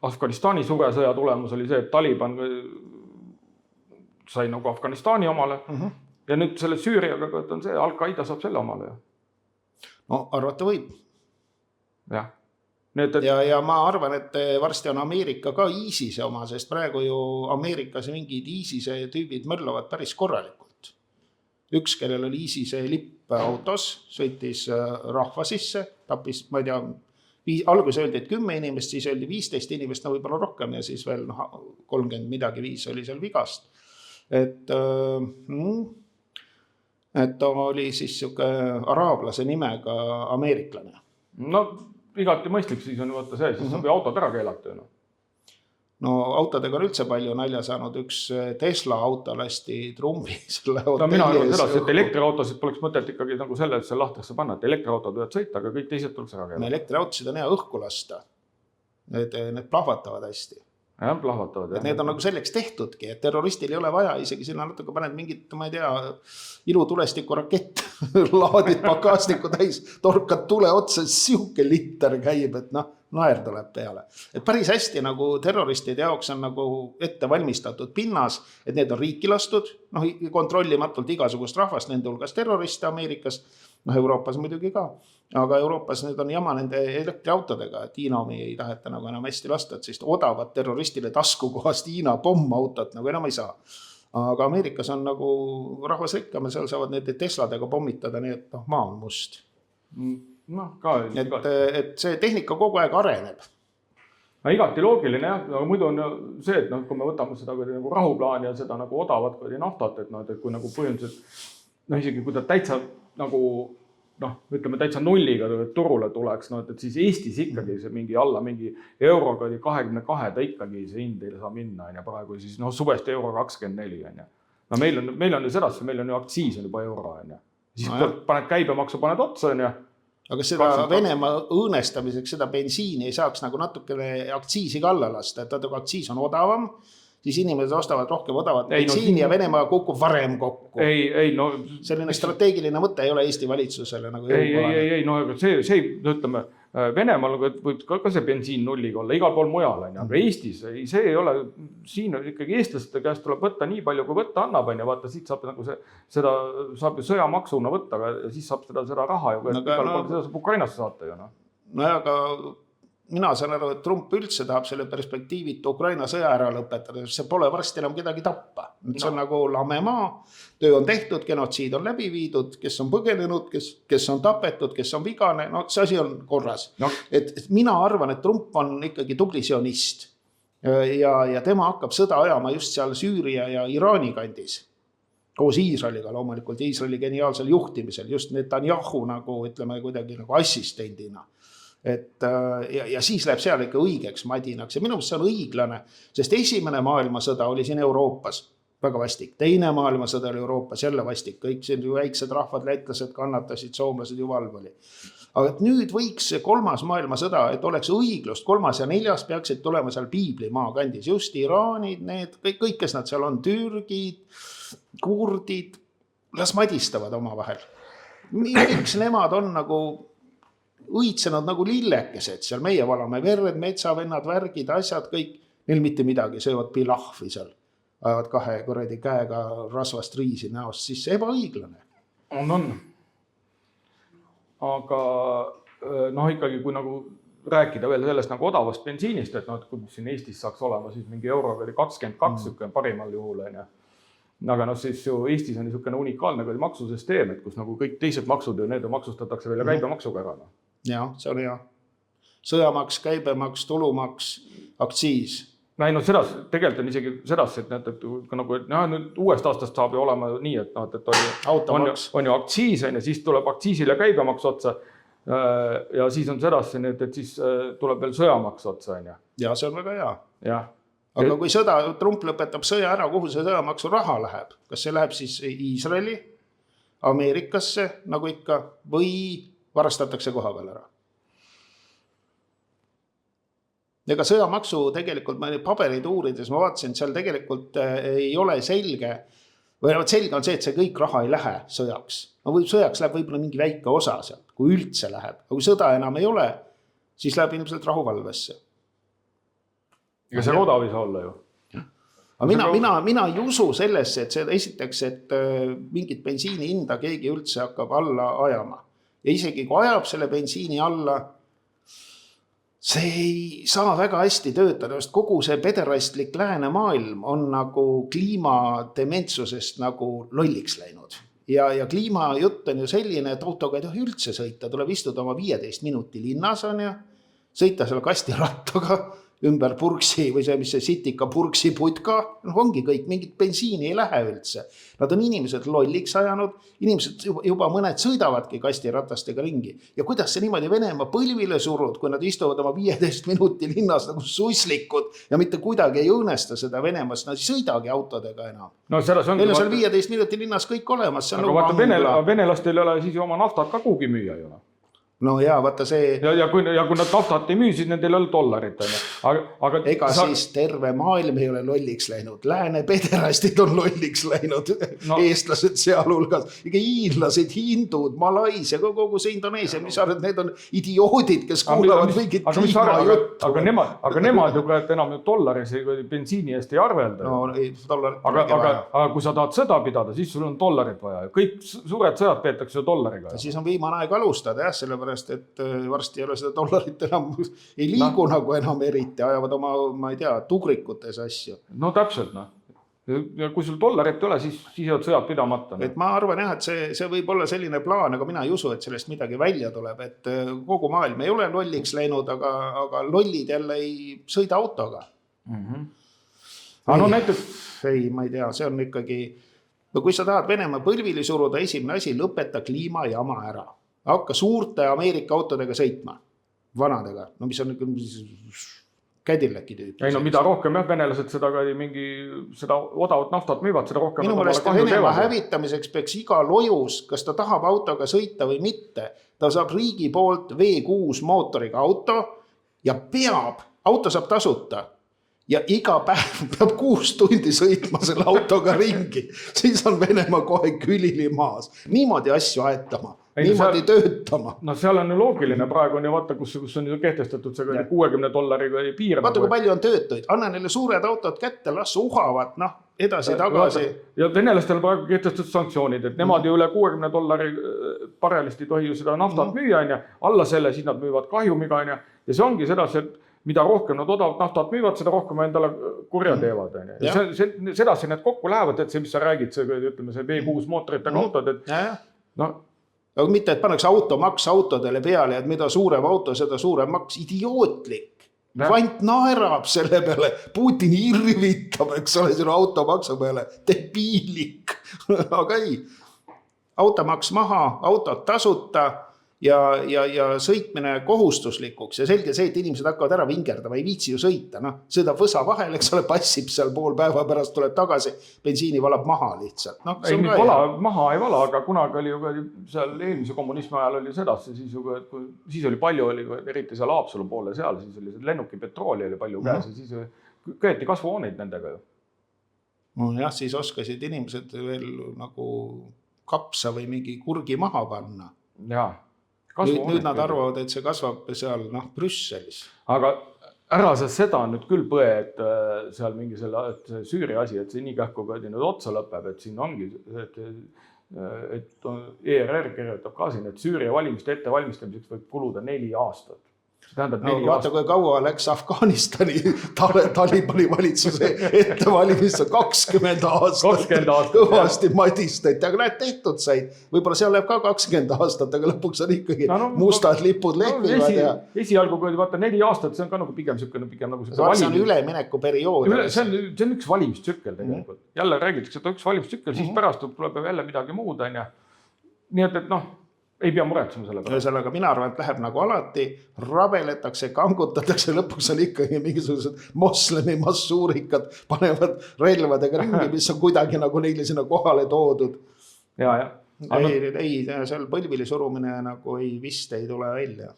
Afganistani suresõja tulemus oli see, et Taliban sai nagu Afganistani omale ja nüüd selle Süüriaga on see, Al-Qaeda saab selle omale. No arvata võib. Jah. Ja ma arvan, et varsti on Ameerika ka ISISe oma, sest praegu ju Ameerikas mingid ISISe tüübid mörlavad päris korralikult. Üks, kellel oli ISISe lipp autos, sõitis rahva sisse, tapis, ma ei tea, alguses öeldi, et 10 inimest, siis öeldi 15 inimest, no võib-olla rohkem ja siis veel 30 midagi 5 oli seal vigast. Et ta oli siis siuke araablase nimega ameeriklane. No igati mõistlik siis on vaata see, siis saab ju autod ära keelata. No autodega on üldse palju nalja saanud, üks Tesla auto lasti trumbi selle no mina arvan sedasi, et elektriautosid poleks mõtet ikkagi nagu selle, et see lahtesse panna, et elektriautod võivad sõita, aga kõik teised tuleks ära keelata. Elektriautosid on hea õhku lasta. Need plahvatavad hästi. Jah, plahvatavad. Et need on nagu selleks tehtudki, et terroristil ei ole vaja, isegi sinna natuke paned mingit, ma ei tea, ilutulestiku rakett, laadid pakaastiku täis, torkad tule otsa, siuke liter käib, et noh, naer tuleb peale. Et päris hästi nagu terroristide jaoks on nagu ette valmistatud pinnas, et need on riiki lastud, noh, kontrollimatult igasugust rahvast, nende hulgas terroriste Ameerikas, noh, Euroopas muidugi ka, aga Euroopas nüüd on jama nende elektriautodega, et Hiina omi ei taheta nagu enam hästi lasta, et sellist odavat terroristile taskukohast Hiina pommautot nagu enam ei saa. Aga Ameerikas on nagu rahvas rikkam ja seal saavad need Tesladega pommitada, nii et noh, maa on must. No, ka, et see tehnika kogu aeg areneb. No, igati loogiline, jah, aga muidu on see, et kui me võtame seda nagu rahuplaani ja seda nagu odavat naftat, et kui nagu põhimõtteliselt, no isegi kui ta täitsa nagu, noh, ütleme täitsa nulliga turule tuleks, no, et siis Eestis ikkagi see mingi alla mingi euroga 22, ta ikkagi see hind ei saa minna, ja praegu siis noh, suvest euro 24, no meil on ju sedasi, meil on ju aktsiis on juba euro, siis paned käibemaksu, paned otsa, aga seda Venemaa õõnestamiseks seda bensiini ei saaks nagu natukene aktsiisi kalla lasta, et aktsiis on odavam, siis inimesed ostavad rohkem odavat bensiini ja Venemaa kukub varem kokku. No, selline strateegiline mõte ei ole Eesti valitsusele nagu ei, no see ütleme, Venemaal võib ka see bensiin nulliga olla, igal pool mujal, aga Eestis see ei ole, siin ikkagi eestlaste käest tuleb võtta nii palju, kui võtta annab, vaata, siit saab nagu seda saab ju sõjamaksuna võtta, aga siis saab seda raha ju, igal pool seda saab Ukrainasse saata ju. No aga mina saan aru, et Trump üldse tahab selle perspektiivit Ukraina sõja ära lõpetada, see pole varsti enam kedagi tappa. See on nagu lame maa, töö on tehtud, genotsiid on läbi viidud, kes on põgenenud, kes on tapetud, kes on vigane, no see asi on korras. No. Et mina arvan, et Trump on ikkagi tubli sionist ja tema hakkab sõda ajama just seal Süüria ja Iraani kandis. Koos Iisraeliga loomulikult, Iisraeli geniaalsel juhtimisel, just Netanyahu nagu, ütleme, kuidagi nagu assistendina. Ja siis läheb seal ikka õigeks madinaks ja minu meelest see on õiglane, sest esimene maailmasõda oli siin Euroopas väga vastik, teine maailmasõda oli Euroopas jälle vastik, kõik siin väiksed rahvad, lätlased kannatasid, soomlased ju valv oli. Aga nüüd võiks see kolmas maailmasõda, et oleks õiglust, 3. ja 4. peaksid tulema seal Piibli maakandis, just Iraanid, need kõik, kes nad seal on, türgid, kurdid, las madistavad oma vahel. Miks nemad on nagu õitsenud nagu lillekesed, seal meie valame verd, metsavennad, värgid, asjad, kõik, neil mitte midagi, söövad pilahvi seal, ajavad 2 kuradi käega rasvast riisi näost sisse, ebaõiglane. On. Aga noh, ikkagi kui nagu rääkida veel sellest nagu odavast bensiinist, et noh, et kui siin Eestis saaks olema siis mingi euroga 22 parimal juhul, on ju. Aga noh, siis ju Eestis on niisugune unikaalne maksusüsteem, et kus nagu kõik teised maksud ju need maksustatakse veel käibemaksuga ära. Jah, see on hea. Sõjamaks, käibemaks, tulumaks, aktsiis. Näin, no sedas, tegelikult on isegi sedas, et nagu, et nüüd uuest aastast saab ju olema nii, et on ju aktsiis, ja siis tuleb aktsiisile käibemaks otsa ja siis on sedas, et siis tuleb veel sõjamaks otsa. Ja see on väga hea. Jah. Aga kui Trump lõpetab sõja ära, kuhu see sõjamaksu raha läheb? Kas see läheb siis Iisraeli, Ameerikasse, nagu ikka, või varastatakse koha peal ära? Ega sõjamaksu tegelikult ma paberid uurides, ma vaatasin, et seal tegelikult ei ole selge, või selge on see, et see kõik raha ei lähe sõjaks. No sõjaks läheb võib-olla mingi väike osa sealt, kui üldse läheb. Aga kui sõda enam ei ole, siis läheb ilmselt rahuvalvesse. Ega see odav ei saa olla ju. Aga mina ei usu sellesse, et see esiteks, et mingit bensiini hinda keegi üldse hakkab alla ajama. Ja isegi kui ajab selle bensiini alla, see ei saa väga hästi töötada, sest kogu see pederastlik läänemaailm on nagu kliimadementsusest nagu lolliks läinud. Ja kliimajutt on ju selline, et autoga ei tohi üldse sõita, tuleb istuda oma 15 minuti linnas on ju, sõita seal kastirattaga ümber purksi või see, mis see sitika purksi putka, ongi kõik, mingit bensiini ei lähe üldse. Nad on inimesed lolliks ajanud, inimesed juba mõned sõidavadki kastiratastega ringi. Ja kuidas see niimoodi Venemaa põlvile surud, kui nad istuvad oma 15 minuti linnas nagu suslikud ja mitte kuidagi ei õõnesta seda Venemaast, nad ei sõidagi autodega enam. No selles ongi... Neil on seal 15 minuti linnas kõik olemas. Aga vaata, venelastel ei ole siis oma naftat ka kuhugi müüa ju. No jaa, vaata see... Ja kui nad naftat ei müü, siis nendel ei ole dollarit. Aga ega siis terve maailm ei ole lolliks läinud. Lääne pederastid on lolliks läinud. No. Eestlased sealhulgas. Ega hiinlased, hindud, Malaisia, kogu see Indoneesia, mis arvad, need on idioodid, kes kuulavad mingit kliimajuttu. Aga nemad ju enam dollaris bensiini eest ei arvelda. No, aga kui sa tahad sõda pidada, siis sul on dollarit vaja. Kõik suured sõjad peetakse dollariga. Ja siis on viimane aeg alustada, selle et varsti ei ole seda dollarit enam, ei liigu nagu enam eriti, ajavad oma, ma ei tea, tugrikutes asju. No täpselt, Ja kui sul dollarit ei ole, siis jäävad sõjad pidamata. Et ma arvan jah, et see võib olla selline plaan, aga mina ei usu, et sellest midagi välja tuleb, et kogu maailm ei ole lolliks läinud, aga lollid jälle ei sõida autoga. No näiteks... Ei, ma ei tea, see on ikkagi, kui sa tahad Venemaa põlvili suruda, esimene asi, lõpeta kliimajama ära. Hakka suurte Ameerika autodega sõitma, vanadega, no mis on Cadillaki tüüp. Ei no mida rohkem venelased seda odavat naftat müüvad, seda rohkem... Minu mõelest Venemaa hävitamiseks peaks iga lojus, kas ta tahab autoga sõita või mitte, ta saab riigi poolt V6 mootoriga auto ja auto saab tasuta. Ja iga päev peab 6 tundi sõitma selle autoga ringi, siis on Venemaa kohe külili maas. Niimoodi asju aetama, niimoodi töötama. No seal on ju loogiline, praegu on ju vaata, kus on ju kehtestatud see $60 piir. Vaata, kui palju on töötuid, anna neile suured autod kätte, las uhavad, edasi, tagasi. Ja venelastel praegu kehtestatud sanktsioonid, et nemad ju üle $60 barelist ei tohi ju seda naftat müüa, alla selle siis nad müüvad kahjumiga, ja see ongi sedasi, et mida rohkem nad odavat naftat müüvad, seda rohkem endale kurja teevad. Sedasi need kokku lähevad, et see, mis sa räägid, see V6 mootoritega autod, et aga mitte, et pannakse automaks autodele peale, et mida suurem auto, seda suurem maks, idiootlik. Vant naerab selle peale, Putin irvitab, eks ole, selle automaksu peale, debiilik. Aga ei, automaks maha, autod tasuta, ja sõitmine kohustuslikuks ja selge see, et inimesed hakkavad ära vingerdama, ei viitsi ju sõita, sõidab võsa vahel, eks ole, passib seal pool päeva pärast, tuleb tagasi, bensiini valab maha lihtsalt. Ei, maha ei vala, aga kunagi oli ju seal eelmise kommunismi ajal oli sedasi, siis oli palju, eriti seal Haapsalu poole seal, siis oli lennuki petrooli oli palju käes ja siis köeti kasvuhooneid nendega ju. Jah, siis oskasid inimesed veel nagu kapsa või mingi kurgi maha panna. Jaa. Nüüd nad arvavad, et see kasvab seal Brüsselis. Aga ära sa seda nüüd küll põe, et seal mingi see Süüria asi, et see nii kähku nüüd otsa lõpeb, et siin ongi, et ERR kirjutab ka siin, et Süüria valimiste ettevalmistamiseks võib kuluda 4 aastat. tähendab No, 4 vaata, kui kaua läks Afganistani Talibani valitsuse ettevalimisse 20 aastat. 20 aastat, kõvasti madistati, aga näed, tehtud said. Võib-olla seal läheb ka 20 aastat, aga lõpuks on ikkagi mustad lipud lehvivad. Esialgu, kui vaata 4 aastat, see on ka nagu pigem nagu see on üleminekuperiood. See on üks valimistsükkel tegelikult. Jälle räägitakse, et üks valimistsükkel, siis pärast tuleb jälle midagi muud. Nii et ei pea muretsema selle peale. Ühesõnaga, mina arvan, et läheb nagu alati, rabeletakse, kangutatakse, lõpuks on ikkagi mingisugused moslemi massuurikad, panevad relvadega ringi, mis on kuidagi nagu neile sinna kohale toodud. Ja. Ei, seal põlvili surumine nagu vist ei tule välja.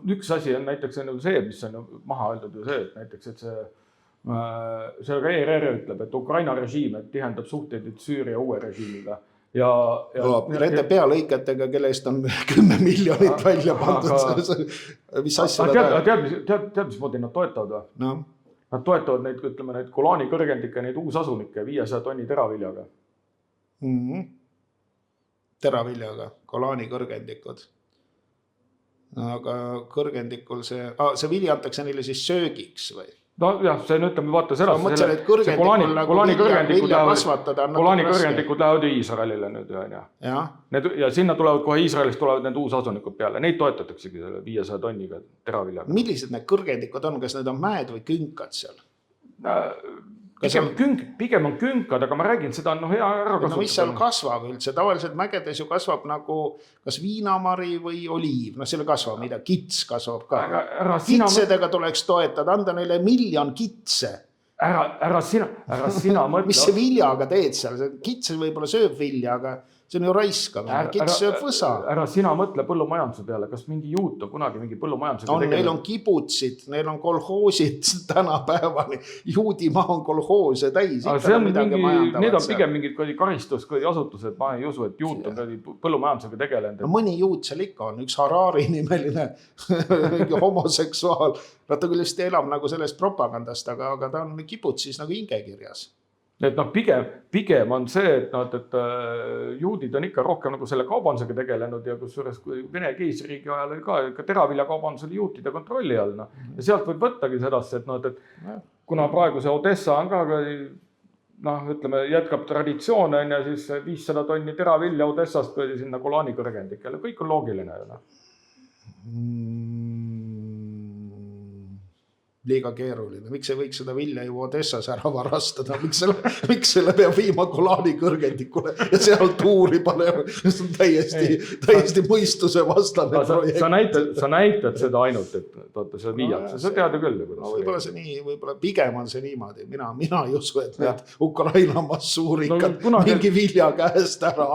Üks asi on näiteks see, mis on maha öeldud ju see, et näiteks, et see ka ERR ütleb, et Ukraina režiim tihendab suhteid Süüria uue režiimiga. Nende pealõikatega, kelle eest on 10 miljonit välja pandud. Mis asja tead, mis moodi nad toetavad? Nad toetavad neid, ütleme, neid Golani kõrgendikke, neid uusasunikke 500 tonni teraviljaga. Teraviljaga, Golani kõrgendikud. Aga kõrgendikul see vilja antakse neile siis söögiks või? Jah, see on, ütleme, vaata seda. Ma mõtlen, et Golani kõrgendikud lähevad Iisraelile nüüd. Ja sinna tulevad kohe Iisraelist tulevad need uusasunikud peale. Neid toetataksegi 500 tonniga teraviljaga. Millised need kõrgendikud on? Kas need on mäed või künkad seal? Pigem on künkad, aga ma räägin, seda on hea ära kasutada. Mis seal kasvab üldse? Tavaliselt mägedes ju kasvab nagu kas viinamari või oliiv. Selle kasvab, mida kits kasvab ka. Kitsedega tuleks toetada, anda neile 1 miljon kitse. Ära sina mõtle. Mis see viljaga teed seal? Kitse võib-olla sööb vilja, aga see on ju raiskama. Kits sööb võsa. Ära sina mõtle põllumajanduse peale. Kas mingi juut on kunagi mingi põllumajandusega tegelenud? Neil on kibutsid, neil on kolhoosid tänapäevani. Juudimaa on kolhoose täis. Need on pigem mingid karistusasutused. Ma ei usu, et juut on põllumajandusega tegelenud. Mõni juut seal ikka on. Üks Harari nimeline homoseksuaal. Ta küll just elab nagu sellest propagandast, aga ta on kibutsis nagu hingekirjas. Et pigem on see, et juudid on ikka rohkem nagu selle kaubandusega tegelenud ja kusjuures Vene keisririigi ajal oli ka teraviljakaubandus oli juutide kontrolli all. Ja sealt võib võttagi sedasse, et kuna praegu see Odessa on ka, ütleme, jätkab traditsioone, siis 500 tonni teravilja Odessast sinna Golani kõrgendikele. Kõik on loogiline. Liiga keeruline. Miks ei võiks seda vilja ju Odessas ära varastada? Miks selle peab viima Golani kõrgendikule ja seal tuuri panema? See on täiesti mõistuse vastane projekt. Sa näitad seda ainult, et see viiakse. Sa tead ju küll. Võib-olla see nii, võib-olla pigem on see niimoodi. Mina ei usu, et need Ukraina massuurikad mingi vilja käest ära.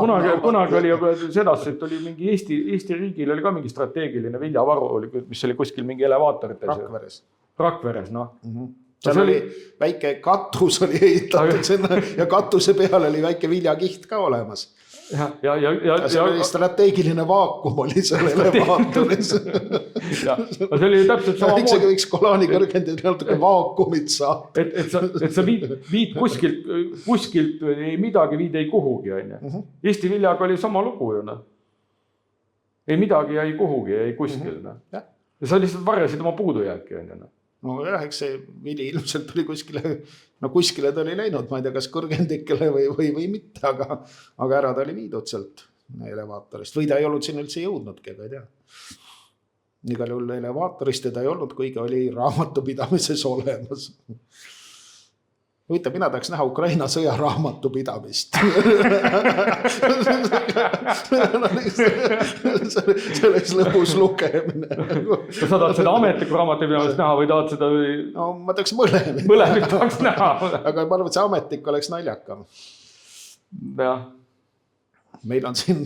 Kunagi oli ju sedasi, et oli mingi Eesti riigil oli ka mingi strateegiline viljavaru, mis oli kuskil mingi elevaatorites. Rakveres, Seal oli väike katus oli ehitatud sinna ja katuse peal oli väike viljakiht ka olemas. Ja see oli strateegiline vaakum oli seal elevaatoris. See oli täpselt sama moodi. Võiks Golani kõrgendid natuke vaakumit saada. Et sa viid kuskilt midagi viid ei kuhugi. Eesti viljaga oli sama lugu ju. Ei midagi jäi kuhugi, ei kuskil. Ja sa lihtsalt varjasid oma puudujääki. Eks see vili ilmselt tuli kuskile ta oli läinud, ma ei tea, kas kõrgendikele või mitte, aga ära ta oli viidud sealt elevaatorist. Või ta ei olnud siin üldse jõudnudki, aga ei tea. Igal juhul elevaatorist ta ei olnud, kuigi oli raamatupidamises olemas. Huvitav, mina tahaks näha Ukraina sõja raamatupidamist. See oleks lõbus lugemine. Sa tahad seda ametlikku raamatupidamist näha või tahad seda... No ma tahaks mõlemit. Mõlemit tahaks näha. Aga ma arvan, et see ametlik oleks naljakam. Jah. Meil on siin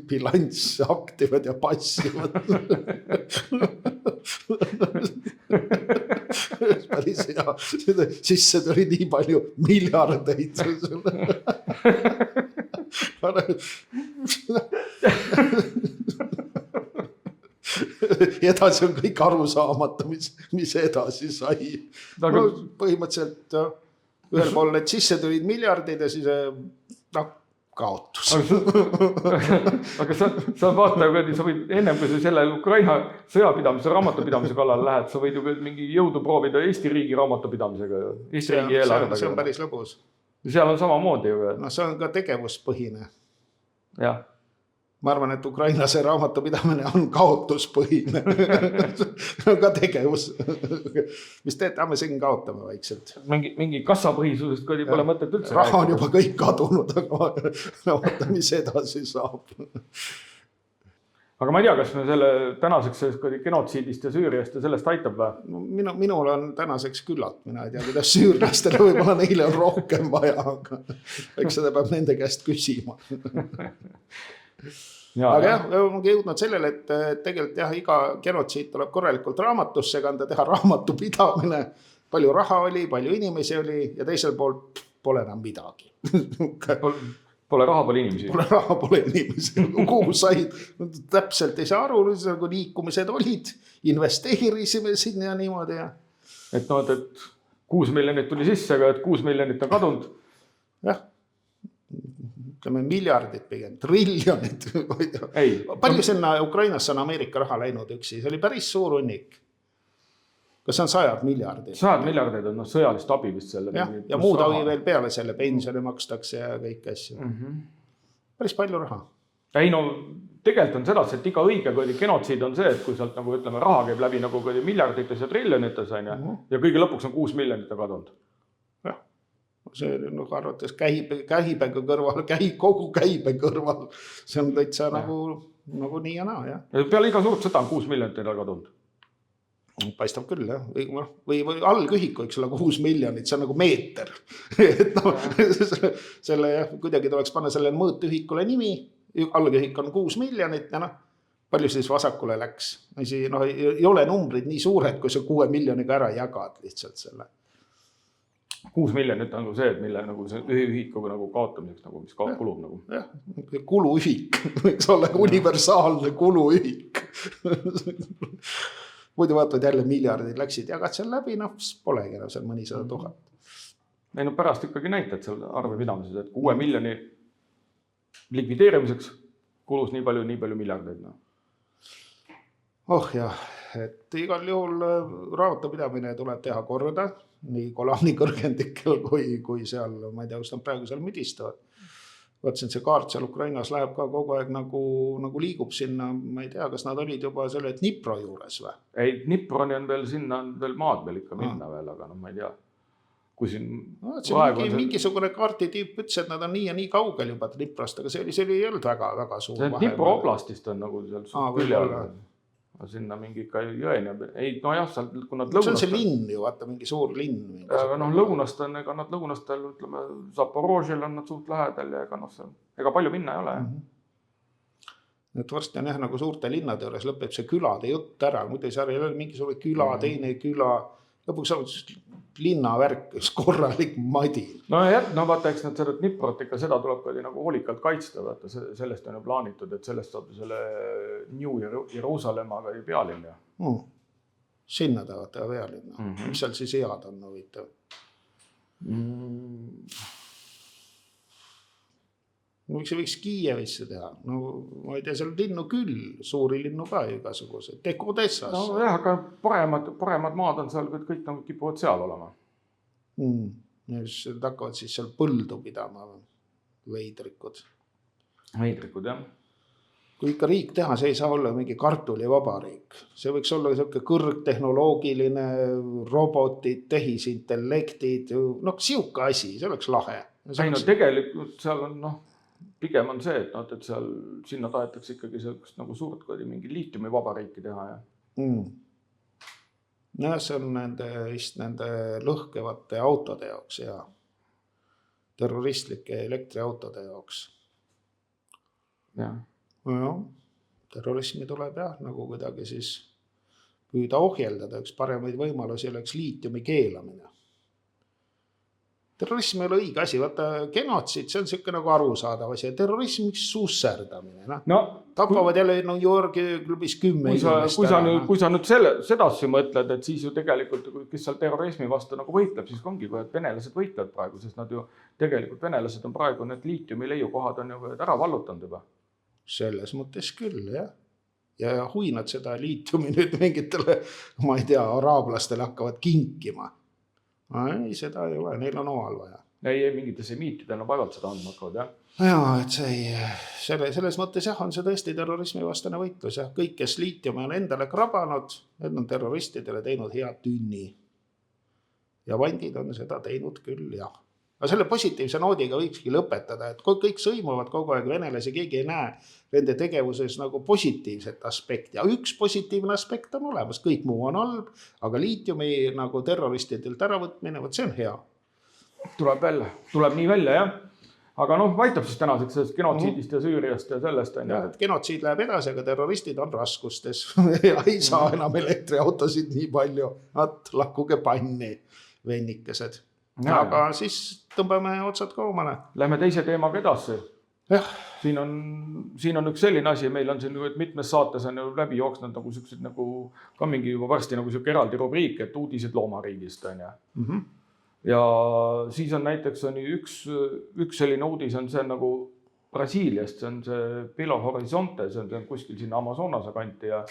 bilants aktivad ja passivad. Päris hea. Sisse tuli nii palju miljardeid. Edasi on kõik arusaamata, mis edasi sai. Põhimõtteliselt ühel pool need sisse tulid miljardid ja siis kaotus. Aga sa vaata, sa võid ennem, kui sa selle Ukraina sõjapidamise, raamatupidamise kallal lähed, sa võid ju mingi jõudu proovida Eesti riigi raamatupidamisega, Eesti riigi eelarvega. See on päris lõbus. Seal on samamoodi ju. No see on ka tegevuspõhine. Jah. Ma arvan, et Ukraina see raamatupidamine on kaotuspõhine. ka tegevus. Mis teete, me siin kaotame vaikselt. Mingi kassapõhisusest pole mõtet üldse. Raha on juba kõik kadunud, aga vaata, mis edasi saab. Aga ma ei tea, kas me selle tänaseks genotsiidist ja Süüriast ja sellest aitab või? Minul on tänaseks küllalt, mina ei tea, kuidas süürlastele võib-olla neile on rohkem vaja, aga eks seda peab nende käest küsima. Aga jah, ongi jõudnud sellele, et tegelikult jah, iga genotsiid tuleb korralikult raamatusse kanda, teha raamatupidamine, palju raha oli, palju inimesi oli ja teisel pool pole enam midagi. Pole raha, pole inimesi. Pole raha, pole inimesi. Kuhu said, täpselt ei saa aru, kui liikumised olid, investeerisime sinna ja niimoodi. Ja. Et 6 miljonit tuli sisse, aga 6 miljonit on kadunud. Jah, ütleme miljardid pigem, triljonid. Palju sinna Ukrainasse on Ameerika raha läinud üksi, see oli päris suur hunnik. Kas on 100 miljardid? 100 miljardid on sõjalist abi vist selle. Ja muud abi veel peale selle, pensioni makstakse ja kõik asju. Päris palju raha. Ei no, tegelikult on sedasi, et iga õige genotsiid on see, et kui sealt nagu ütleme, raha käib läbi nagu miljardites ja triljonites ja kõige lõpuks on 6 miljonit kõrval. Jah, see nagu arvates käibega kõrval, kogu käibe kõrval, see on täitsa nagu nii ja naa. Ja peale iga suurt sõda on 6 miljonit kadunud. Paistab küll, jah. Või algühik võiks olla 6 miljonit, see on nagu meeter. Et no, selle kuidagi tuleks panna selle mõõtühikule nimi, algühik on 6 miljonit ja palju siis vasakule läks. Ei ole numbrid nii suured, kui see 6 miljoniga ära jagad lihtsalt selle. 6 miljonit on see, mille nagu see ühikuga nagu kaotamiseks, mis kulub nagu. Jah, kuluühik, võiks olla universaalne kuluühik. Muidu vaatavad jälle miljardid läksid, jagad seal läbi, polegi enam seal mõni 100 000. Ei, pärast ikkagi näitad seal arvepidamises, et 6 miljoni likvideerimiseks kulus nii palju miljardeid. Oh jah, et igal juhul raamatupidamine tuleb teha korda, nii Golani kõrgendikel kui seal, ma ei tea, kus nad praegu seal müdistavad. Vaatsin, see kaart seal Ukrainas läheb ka kogu aeg nagu liigub sinna, ma ei tea, kas nad olid juba selle Dnipro juures või? Ei, Dniproni on veel sinna, on veel maad veel ikka minna veel, aga ma ei tea. Kui siin mingisugune kaartitüüp ütles, et nad on nii ja nii kaugel juba Dniprost, aga see oli ei olnud väga suur vahe. Dnipro oblastist on nagu seal külje. Sinna mingi ikka jõen. Ei, no jah, kui nad lõunast... See on see linn ju, vaata, mingi suur linn. Aga lõunast on, ega nad lõunastel, ütleme, Zaporožil on nad suht lähedal ja ega palju minna ei ole. Et varsti on jah, nagu suurte linnade juures lõpeb see külade jutt ära. Muidu ei saa ole mingisugune küla, teine küla. Lõpuks on linnavärk, korralik madi. No jah, vaata, eks nad seda Dniprot ikka seda tuleb ka nagu hoolikalt kaitsta. Vaata, sellest on ju plaanitud, et sellest saab selle New Jeruusalemmaga pealinna. Sinna tahavad teha pealinna. Mis seal siis head on huvitav? Võiks Kiievisse teha. No ma ei tea, seal linnu küll, suuri linnu ka igasugused. Tegu Odessas. No jah, aga paremad maad on seal, kõik nagu kipuvad seal olema. Nad hakkavad siis seal põldu pidama veidrikud. Veidrikud, jah. Kui ikka riik teha, see ei saa olla mingi kartulivabariik. See võiks olla kõrgtehnoloogiline robotid, tehisintellektid, siuke asi, see oleks lahe. Ei no tegelikult seal on, pigem on see, et seal sinna tahetakse ikkagi nagu suurt mingi liitiumi vabariiki teha. No see on nende lõhkevate autode jaoks ja terroristlike elektriautode jaoks. Jah. No, terrorismi tuleb jah, nagu kuidagi siis püüda ohjeldada. Üks paremaid võimalusi oleks liitiumi keelamine. terrorism ei ole õige asi, vaata genotsiid, see on siuke nagu arusaadav asi, terrorism üks susserdamine, no tapavad jälle New Yorgi klubis 10 inimest. Kui sa nüüd sedasi mõtled, et siis ju tegelikult, kes seal terrorismi vastu nagu võitleb, siis ongi, kui venelased võitlevad praegu, sest nad ju tegelikult venelased on praegu need liitiumi leiukohad on ju ära vallutanud juba. Selles mõttes küll, jah. Ja huinad seda liitiumi nüüd mingitele, ma ei tea, araablastele hakkavad kinkima. Ei, seda ei ole, neil on omal vaja. Ei, mingitesse miitidele on vaevalt seda andma hakkavad, jah. Jaa, et selles mõttes jah, on see tõesti terrorismi vastane võitlus. Ja kõik, kes liitiumi on endale krabanud, need on terroristidele teinud hea tünni. Ja vandid on seda teinud küll, jah. Aga selle positiivse noodiga võikski lõpetada, et kõik sõimuvad kogu aeg venelasi, keegi ei näe nende tegevuses nagu positiivset aspekti. Ja üks positiivne aspekt on olemas, kõik muu on halb, aga liitiumi nagu terroristidelt äravõtmine, võt see on hea. Tuleb nii välja, jah. Aga aitab siis tänaseks sellest genotsiidist ja Süüriast ja sellest. Ja, et genotsiid läheb edasi, aga terroristid on raskustes ja ei saa enam elektriautosid nii palju. Lakkuge panni, vennikesed. Aga siis tõmbame otsad koomale. Lähme teise teemaga edasi. Jah. Siin on üks selline asi, meil on siin, et mitmes saates on läbi jooksnud nagu sellised nagu ka mingi juba varsti nagu selline eraldi rubriik, et uudised loomariigist on ja. Ja siis on näiteks üks selline uudis on see nagu Brasiiliast, see on see Belo Horizonte, see on kuskil sinna Amazonase kanti ja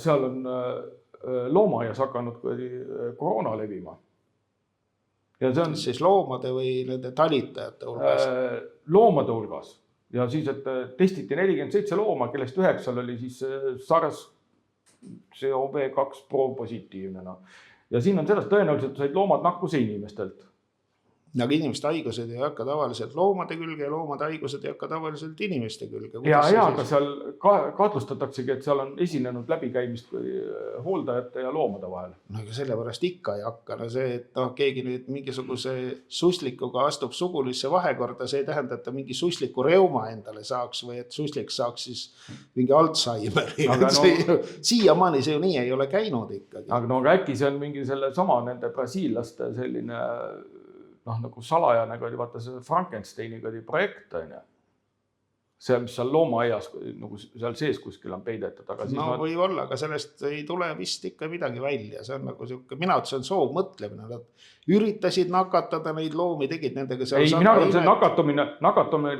seal on loomaaias hakanud koroona levima. Ja see on siis loomade või nende talitajate hulgas? Loomade hulgas. Ja siis, et testiti 47 looma, kellest 9 oli siis SARS-CoV-2 positiivne. Ja siin on sellest tõenäoliselt said loomad nakkuse inimestelt. Aga inimeste haigused ei hakka tavaliselt loomade külge ja loomade haigused ei hakka tavaliselt inimeste külge. Ja, aga seal katlustataksegi, et seal on esinenud läbikäimist hooldajate ja loomade vahel. No aga sellepärast ikka ei hakka. No see, et keegi nüüd mingisuguse suslikuga astub sugulisse vahekorda, see ei tähenda, et ta mingi susliku reuma endale saaks või et suslik saaks siis mingi Alzheimeri. Siiamaani see ju nii ei ole käinud ikkagi. Aga äkki see on mingi selle sama nende brasiillaste selline nagu salajane, vaata see Frankensteini projekt on ja. See, mis seal loomaaias, nagu seal sees kuskil on peidetud. Aga siis võib olla, aga sellest ei tule vist ikka midagi välja. See on nagu siuke, mina ütlen, see on soov mõtlemine. Nad üritasid nakatada neid loomi, tegid nendega seal. Ei, mina arvan, see nakatumine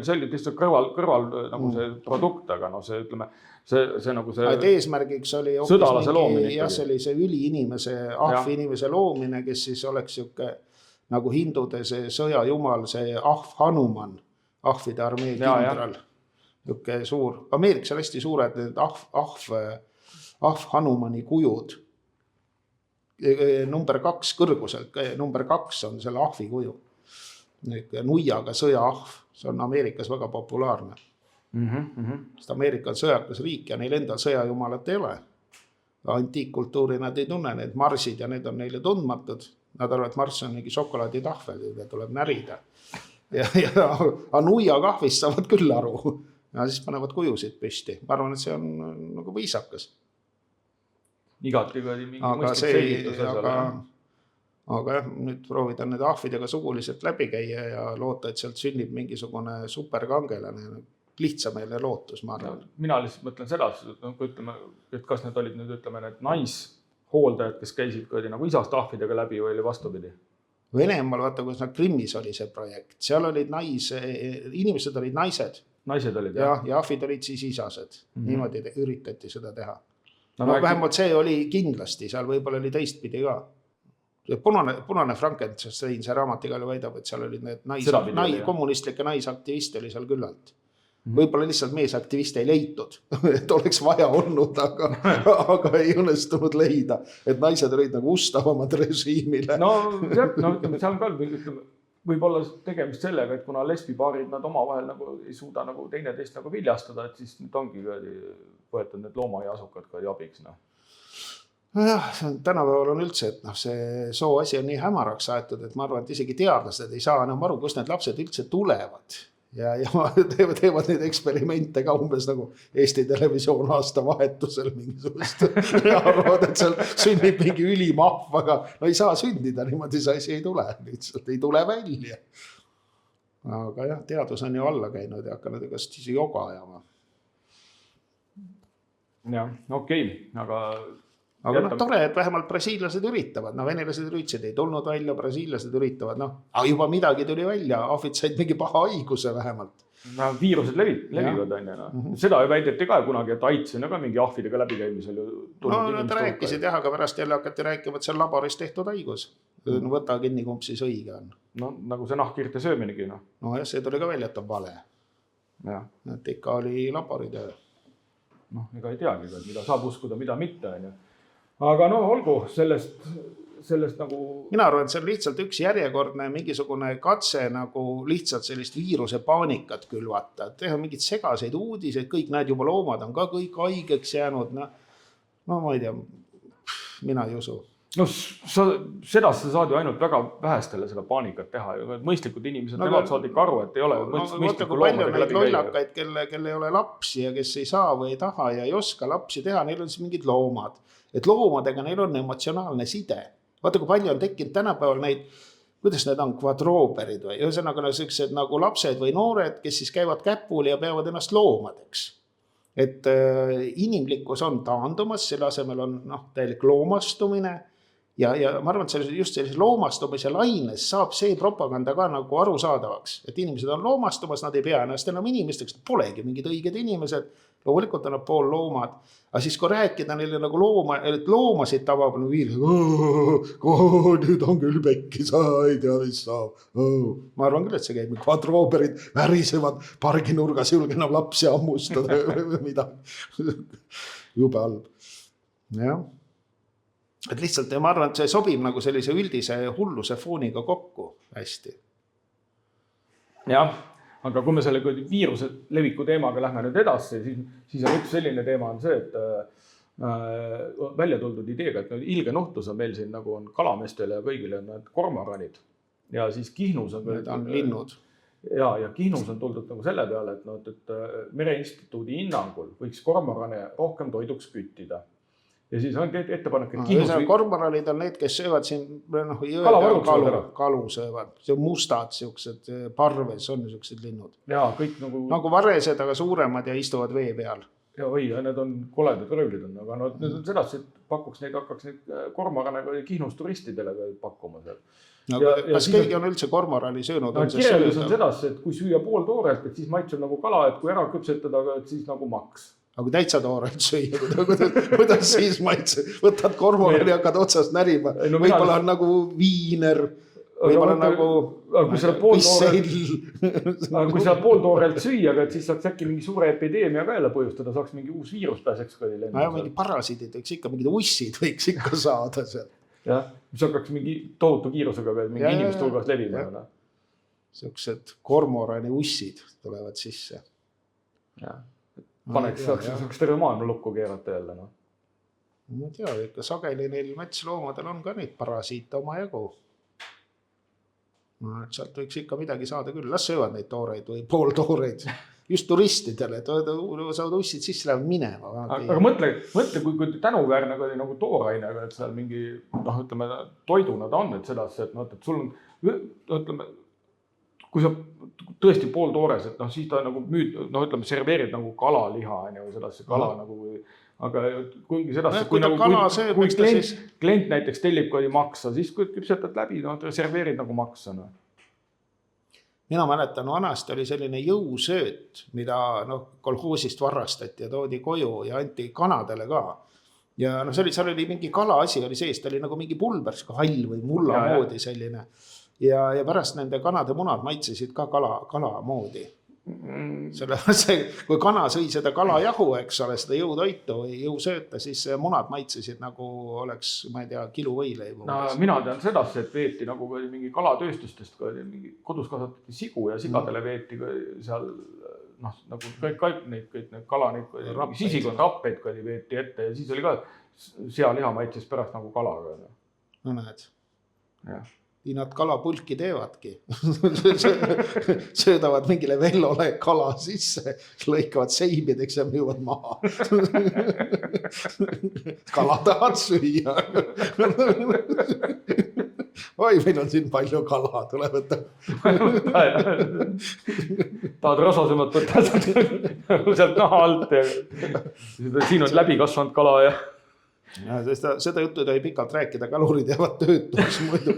see oli lihtsalt kõrval nagu see produkt, aga see ütleme, see nagu see. Et eesmärgiks oli sõdalase loomine. Ja see oli see üliinimese, ahvinimese loomine, kes siis oleks siuke nagu hindude see sõjajumal, see Hanuman, ahvide armee kindral. Niuke suur, Ameerikas on hästi suured need Hanumani kujud. Number 2 kõrguselt, number 2 on selle ahvi kuju. Nuiaga sõjaahv, see on Ameerikas väga populaarne. Sest Ameerika on sõjakas riik ja neil endal sõjajumalat ei ole. Antiikkultuuri nad ei tunne, need marsid ja need on neile tundmatud. Nad arvavad, et Marss on mingi šokolaaditahvel, mida tuleb närida. Ja Nuia kahvist saavad küll aru. Ja siis panevad kujusid püsti. Ma arvan, et see on nagu viisakas. Igati mingi mõistlik selgitus. Aga jah, nüüd proovida need ahvidega suguliselt läbi käia ja loota, et sealt sünnib mingisugune superkangelane. Lihtsameelne lootus, ma arvan. Mina lihtsalt mõtlen seda, et kas need olid nüüd, need naishooldajad, kes käisid nagu isast ahvidega läbi või oli vastupidi? Venemaal, vaata, kus Krimmis oli see projekt. Seal olid inimesed olid naised. Naised olid, jah? Ja ahvid olid siis isased. Niimoodi üritati seda teha. Vähemalt see oli kindlasti, seal võib-olla oli teistpidi ka. Punane Frankenstein, see raamat igal väidab, et seal olid need kommunistlike naisaktiviste oli seal küllalt. Võib-olla lihtsalt meesaktiviste ei leitud, et oleks vaja olnud, aga ei õnnestunud leida, et naised olid nagu ustavamad režiimile. Ütleme, seal on ka võib-olla tegemist sellega, et kuna lesbipaarid nad omavahel nagu ei suuda nagu teineteist nagu viljastada, et siis nüüd ongi võetud need loomaaia asukad ka abiks. Jah, tänapäeval on üldse, et see soo asi on nii hämaraks aetud, et ma arvan, et isegi teadlased ei saa enam aru, kus need lapsed üldse tulevad. ja teevad neid eksperimente ka umbes nagu Eesti Televisioon aasta vahetusel mingisugust arvad, et seal sünnib mingi ülimahv, aga no ei saa sündida, niimoodi see asi ei tule, lihtsalt ei tule välja. Aga jah, teadus on ju alla käinud ja hakanud igast joga ajama. jah, okei, aga no, tore, et vähemalt brasiillased üritavad, no venelased üritasid, ei tulnud välja, brasiillased üritavad, noh, juba midagi tuli välja, ahvid said mingi paha haiguse vähemalt. No, viirused levivad on ja seda väideti ka kunagi, et AIDS on ka mingi ahvidega läbikäimisel ju tulnud. No nad rääkisid jah, aga pärast jälle hakati rääkima, et see on laboris tehtud haigus. Võta kinni, kumb siis õige on. No nagu see nahkhiirte sööminegi. No jah, see tuli ka välja, et on vale. Et ikka oli laboritöö. Noh, ega ei teagi, mida saab uskuda, mida mitte. Aga no olgu, sellest nagu... Mina arvan, et see on lihtsalt üks järjekordne mingisugune katse nagu lihtsalt sellist viiruse paanikat külvata. Teha mingid segaseid uudiseid, kõik näed juba loomad on ka kõik haigeks jäänud. No ma ei tea, mina ei usu. No seda sa saad ju ainult väga vähestele seda paanikat teha. Mõistlikud inimesed, nemad saad ikka aru, et ei ole mõistliku loomadega läbi käia. Lollakaid, kelle ei ole lapsi ja kes ei saa või ei taha ja ei oska lapsi teha, neil on siis mingid loomad. Et loomadega neil on emotsionaalne side. Vaata, kui palju on tekkinud tänapäeval neid, kuidas need on, kvadrooperid või ühesõnaga sellised nagu lapsed või noored, kes siis käivad käpuli ja peavad ennast loomadeks. Et inimlikkus on taandumas, selle asemel on täielik loomastumine ja ma arvan, et just sellise loomastumise laines saab see propaganda ka nagu arusaadavaks, et inimesed on loomastumas, nad ei pea ennast enam inimesteks, polegi mingid õiged inimesed, loomulikult on nad pool loomad, aga siis kui rääkida neile nagu loomasid tabab viirus, nüüd on küll pekkis, ei tea, mis saab. Ma arvan küll, et see käib, kvadrooperid värisevad parginurgas, julge enam lapsi ammustada või midagi. Jube halb. Jah. Et lihtsalt ma arvan, et see sobib nagu sellise üldise hulluse fooniga kokku hästi. Jah. Aga kui me selle viiruse leviku teemaga lähme nüüd edasi, siis on üks selline teema on see, et välja tuldud ideega, et ilge nuhtlus on meil siin nagu on kalameestele ja kõigile on kormoranid. Ja siis Kihnus on... Need on linnud. Ja Kihnus on tuldud nagu selle peale, et Mereinstituudi hinnangul võiks kormorane rohkem toiduks küttida. Ja siis on ettepanek, et Kihnus... Kormoranid on need, kes söövad siin kalu söövad. See on mustad, siuksed parves on siuksed linnud. Jaa, kõik nagu varesed, aga suuremad ja istuvad vee peal. Ja need on koledad röövlid on, aga need on sedasi, et hakkaks neid kormorane Kihnus turistidele pakkuma seal. Kas keegi on üldse kormorani söönud? Kirjeldus on sedasi, et kui süüa pool toorelt, et siis maitseb nagu kala, et kui ära küpsetada, et siis nagu maks. Aga kui täitsa toorelt süüa, kuidas siis maitse? Võtad kormorani ja hakkad otsast närima. Võibolla on nagu viiner, võibolla nagu vissell. Kui sa pool toorelt süüa, siis saaks äkki mingi suure epideemia ka jälle põhjustada, saaks mingi uus viirus pääseks. Mingi parasiidid võiks ikka, mingid ussid võiks ikka saada seal. Jah, mis hakkaks mingi tohutu kiirusega veel mingi inimeste hulgas levima. Siuksed kormorani ussid tulevad sisse. Jah. Saaks terve maailma lukku keerata jälle. Ma tea, ikka sageli neil metsloomadel on ka neid parasiite oma jagu. Sealt võiks ikka midagi saada küll. Las söövad neid tooreid või pooltooreid. Just turistidele, et saavad ussid sisse lähevad minema. Aga mõtle, kui tänuväärne nagu tooraine, et seal mingi toiduna ta on, et sedasi, et sul on, kui sa tõesti pool toores, et siis ta nagu serveerid nagu kalaliha, sedasi kala nagu, aga kuigi sedasi, kui klient näiteks tellib kui maksa, siis kui küpsetad läbi, serveerid nagu maksa. Mina mäletan, vanasti oli selline jõusööt, mida kolhoosist varrastati ja toodi koju ja anti kanadele ka. Ja seal oli mingi kala asi oli sees, ta oli nagu mingi pulbers, hall või mulla moodi selline. Ja pärast nende kanade munad maitsesid ka kala moodi. Kui kana sõi seda kalajahu, eks ole, seda jõutoitu või jõusööta, siis munad maitsesid nagu oleks, ma ei tea, kilu võileibu. Mina tean sedasi, et veeti nagu mingi kalatööstustest, kodus kasvatati sigu ja sigadele veeti seal, nagu kõik need kala, sisikond rappeid veeti ette ja siis oli ka sealiha maitses pärast nagu kalaga. No näed. Jah. nii nad kalapulki teevadki. Söödavad mingile vellole kala sisse, lõikavad seibideks ja müüvad maha. Kala tahad süüa. Oi, meil on siin palju kala, tule võtta. Tahad rasasemat võtta sealt naha alt ja siin on läbi kasvanud kala ja... Ja, seda juttu ei tohi pikalt rääkida, kalurid jäävad töötuks muidu.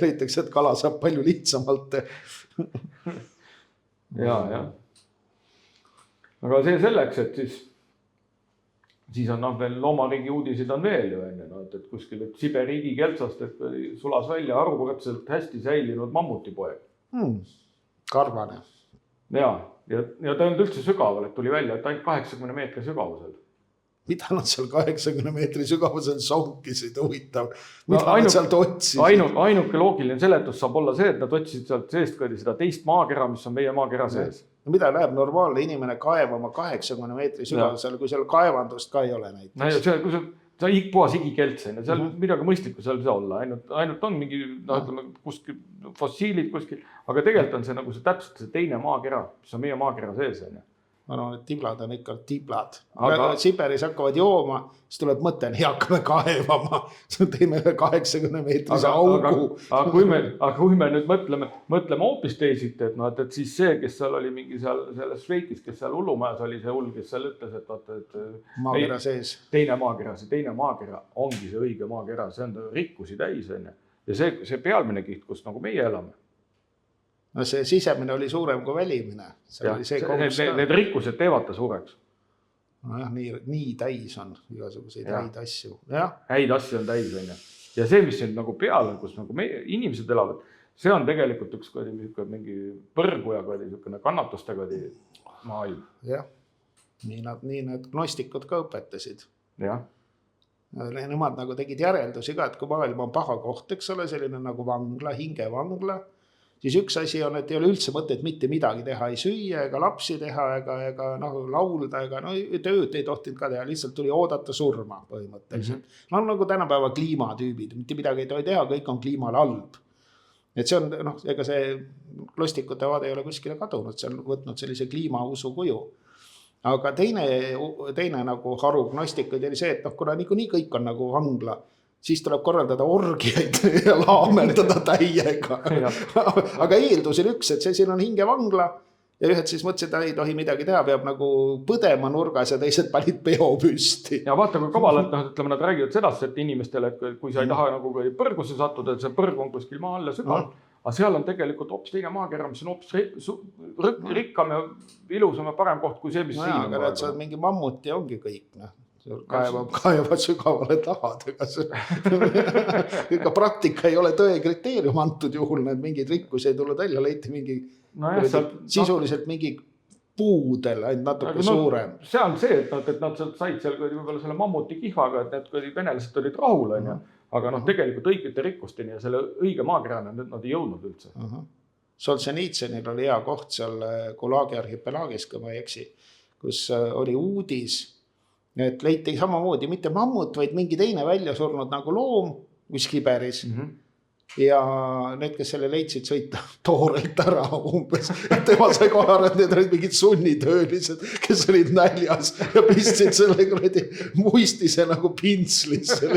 Leitakse, et kala saab palju lihtsamalt. Ja. Aga see selleks, et siis on veel loomariigi uudisid on veel ju enne, et kuskil Siberiigi keltsast, et sulas välja arvukordselt hästi säilinud mammutipoeg. Karvane. Ja ta on üldse sügaval, et tuli välja, et ainult 80 meetri sügavusel. Mida nad seal 80 meetri sügavusel sonkisid, huvitav? Mida nad sealt otsisid? Ainuke loogiline seletus saab olla see, et nad otsisid sealt seest seda teist maakera, mis on meie maakera sees. No mida läheb normaalne inimene kaevama 80 meetri sügavusel, kui seal kaevandust ka ei ole näiteks? No, see on puhas igikelts, seal midagi mõistlikku seal ei saa olla, ainult on mingi kuskil fossiilid kuskil, aga tegelikult on see nagu see täpselt see teine maakera, mis on meie maakera sees. Ma arvan, et tiblad on ikka tiblad. Siberis hakkavad jooma, siis tuleb mõte, nii hakkame kaevama. Teeme 80 meetrise augu. Aga kui me nüüd mõtleme hoopis teisiti, et siis see, kes seal oli mingi selles Šveikis, kes seal hullumajas oli see hull, kes seal ütles, et maakera sees. Teine maakera ongi see õige maakera, see on rikkusi täis. Ja see pealmine kiht, kus nagu meie elame. No see sisemine oli suurem kui välimine. Need rikkused teevad ta suureks. Nojah, nii täis on igasuguseid häid asju. Ja. Häid asju on täis. Ja see, mis siin nagu peal on, kus nagu meie inimesed elavad, see on tegelikult üks mingi põrgu ja kannatustega maailm. Jah, nii need gnostikud ka õpetasid. Jah. Nemad nagu tegid järeldusi ka, et kui maailm on paha koht, eks ole, selline nagu vangla, hingevangla, siis üks asi on, et ei ole üldse mõtet mitte midagi teha, ei süüa ega lapsi teha ega laulda ega tööd ei tohtinud ka teha, lihtsalt tuli oodata surma põhimõtteliselt. No nagu tänapäeva kliimatüübid, mitte midagi ei tohi teha, kõik on kliimal halb. Et see on, ega see klostikute vaade ei ole kuskile kadunud, see on võtnud sellise kliimausu kuju. Aga teine nagu haru gnostikuid oli see, et kuna nii kõik on nagu vangla, siis tuleb korraldada orgiaid ja laamerdada täiega. Aga eeldus on üks, et see siin on hingevangla ja ühed siis mõtlesid, et ei tohi midagi teha, peab nagu põdema nurgas ja teised panid peo püsti. Ja vaata, kui kavalalt, ütleme, nad räägivad sedasi, et inimestele, et kui sa ei taha nagu põrgusse sattuda, et see põrg on kuskil maa alla sügav, aga seal on tegelikult hoopis teine maakera, mis on hoopis rikkam ja ilusam ja parem koht kui see, mis siin on. Aga et see on mingi mammut ja ongi kõik, kaevad sügavale tahad. Ega praktika ei ole tõe kriteerium antud juhul, need mingid rikkusi ei tulnud välja, leiti mingi sisuliselt mingi puudel, ainult natuke suurem. See on see, et nad said seal võib-olla selle mammuti kihvaga, et need venelased olid rahul, aga tegelikult õigete rikkusteni ja selle õige maakerana nad ei jõudnud üldse. Solženitsõnil oli hea koht seal Gulagi arhipelaagis, kui ma ei eksi, kus oli uudis, et leiti samamoodi mitte mammut, vaid mingi teine välja surnud nagu loom kuskil Siberis. Ja need, kes selle leidsid, sõita toorelt ära umbes. Tema sai kohe, et need olid mingid sunnitöölised, kes olid näljas ja pistsid selle muistise nagu pintslisse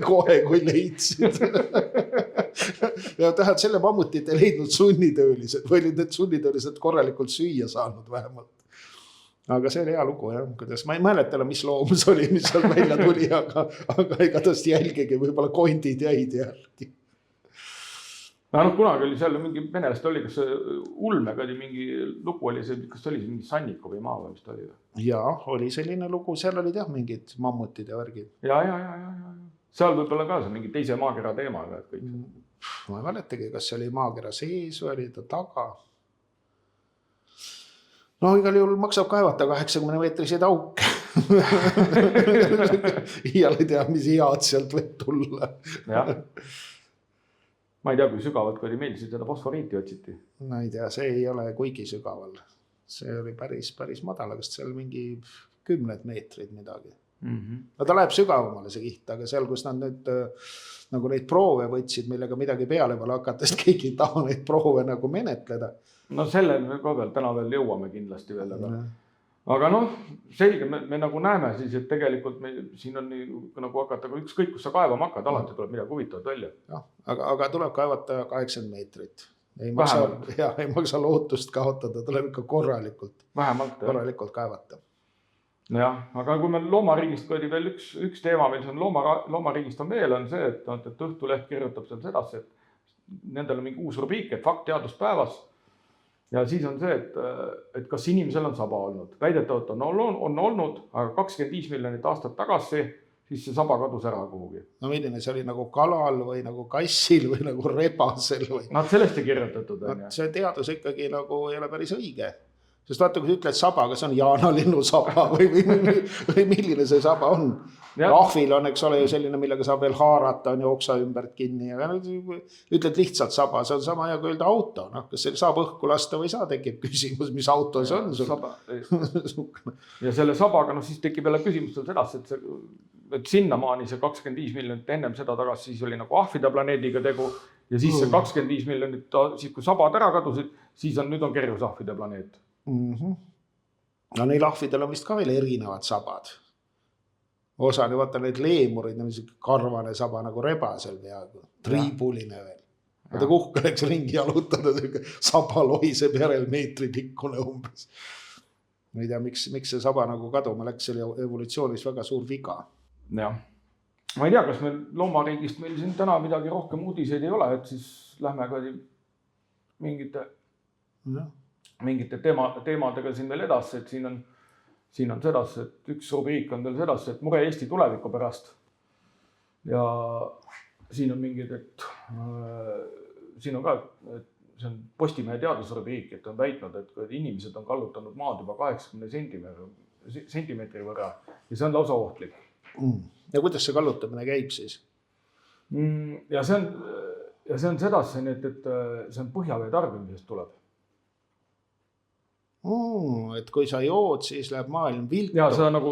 kohe, kui leidsid. Ja tähendab, selle mammutit ei leidnud sunnitöölised, või olid need sunnitöölised korralikult süüa saanud vähemalt. Aga see oli hea lugu, kuidas ma ei mäleta, mis loom see oli, mis seal välja tuli, aga ega tast jälgegi, võib-olla kondid jäid järgi. Kunagi oli seal mingi venelast oli, kas Ulmega oli mingi lugu, oli see, kas oli see mingi Sanniku või maa või mis ta oli? Jaa, oli selline lugu, seal olid mingid mammutid ja värgid. Ja. Seal võib-olla ka see mingi teise maakera teema. Ma ei mäletagi, kas see oli maakera sees või oli ta taga. No igal juhul maksab kaevata 80 meetriseid auke. Iial ei tea, mis head sealt võib tulla. Jah. Ma ei tea, kui sügavalt, kui oli meil seda fosforiiti otsiti. No ei tea, see ei ole kuigi sügaval. See oli päris madal, aga seal mingi 10 meetrid midagi. No ta läheb sügavamale see kiht, aga seal, kus nad nüüd nagu neid proove võtsid, millega midagi peale pole hakata, sest keegi ei taha neid proove nagu menetleda. No selle ka veel, täna veel jõuame kindlasti veel, aga noh, selge, me nagu näeme siis, et tegelikult siin on nii, nagu hakata ükskõik, kus sa kaevama hakkad, alati tuleb midagi huvitavat välja. Aga tuleb kaevata 80 meetrit. Ei maksa lootust kaotada, tuleb ikka korralikult kaevata. Jah, aga kui meil loomariigist oli veel üks teema, meil on loomariigist on veel, on see, et Õhtuleht kirjutab seal sedasi, et nendel on mingi uus rubriik, et fakt teaduspäevas. Ja siis on see, et kas inimesel on saba olnud. Väidetavalt on olnud, aga 25 miljonit aastat tagasi, siis see saba kadus ära kuhugi. No milline see oli nagu kalal või nagu kassil või nagu rebasel või? Nad sellest ei kirjutatud. See teadus ikkagi nagu ei ole päris õige. Sest vaata, kui sa ütled saba, kas on jaanalinnu saba või milline see saba on. Ahvil on, eks ole, ju selline, millega saab veel haarata, on ju oksa ümbert kinni. Ja ütled lihtsalt saba, see on sama hea kui öelda auto. Kas see saab õhku lasta või saa, tekib küsimus, mis auto see on. Ja selle sabaga, siis tekib jälle küsimus sedasi, et sinnamaani see 25 miljonit ennem seda tagasi, siis oli nagu ahvide planeediga tegu ja siis see 25 miljonit, siis kui sabad ära kadusid, siis nüüd on kerjus ahvide planeet. No neil ahvidel on vist ka veel erinevad sabad. Osa vaata need leemurid, karvane saba nagu rebasel peaaegu, triibuline veel. Vaata kuhka läks ringi jalutada, saba lohiseb järel meetri pikkune umbes. Ma ei tea, miks see saba nagu kaduma läks, see oli evolutsioonis väga suur viga. Jah. Ma ei tea, kas meil loomariigist meil siin täna midagi rohkem uudiseid ei ole, et siis lähme ka mingite teemadega siin veel edasi, et siin on sedasi, et üks rubriik on veel sedasi, et mure Eesti tuleviku pärast. Ja siin on mingid, et siin on ka, et see on Postimehe teadusrubriik, et on väitnud, et inimesed on kallutanud maad juba 80 sentimeetri võrra ja see on lausa ohtlik. Ja kuidas see kallutamine käib siis? Ja see on sedasi, et see on põhjavee tarbimisest tuleb. Et kui sa jood, siis läheb maailm viltu. Ja see on nagu,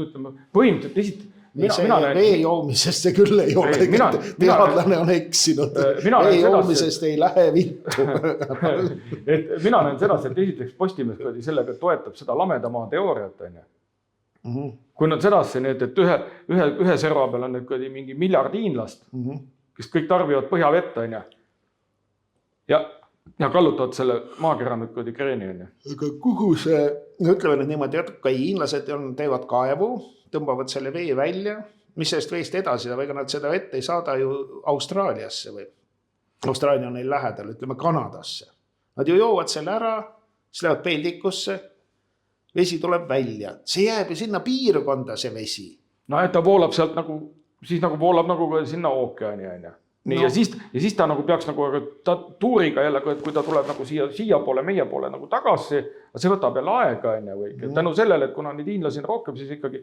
ütleme, põhimõtteliselt vee joomisest see küll ei ole. Teadlane on eksinud. Vee joomisest ei lähe viltu. Mina näen sedasi, et esiteks Postimees sellega toetab seda lamedamaa teooriat. Kui on sedasi, et ühe serva peal on mingi miljard hiinlast, kes kõik tarbivad põhjavett. Ja kallutavad selle maakera kreeni. Kuhu see, ütleme nüüd niimoodi, et kui hiinlased teevad kaevu, tõmbavad selle vee välja, mis sellest veest edasi, ega nad seda vett ei saada ju Austraaliasse või Austraalia on neil lähedal, ütleme Kanadasse. Nad ju joovad selle ära, siis lähevad peldikusse, vesi tuleb välja. See jääb ju sinna piirkonda see vesi. No et ta voolab sealt siis voolab sinna ookeani. Nii, no. ja siis ta peaks ta tuuriga jälle, kui ta tuleb siia poole, meie poole tagasi, see võtab jälle aega või tänu sellele, et kuna neid hiinlasi on rohkem, siis ikkagi.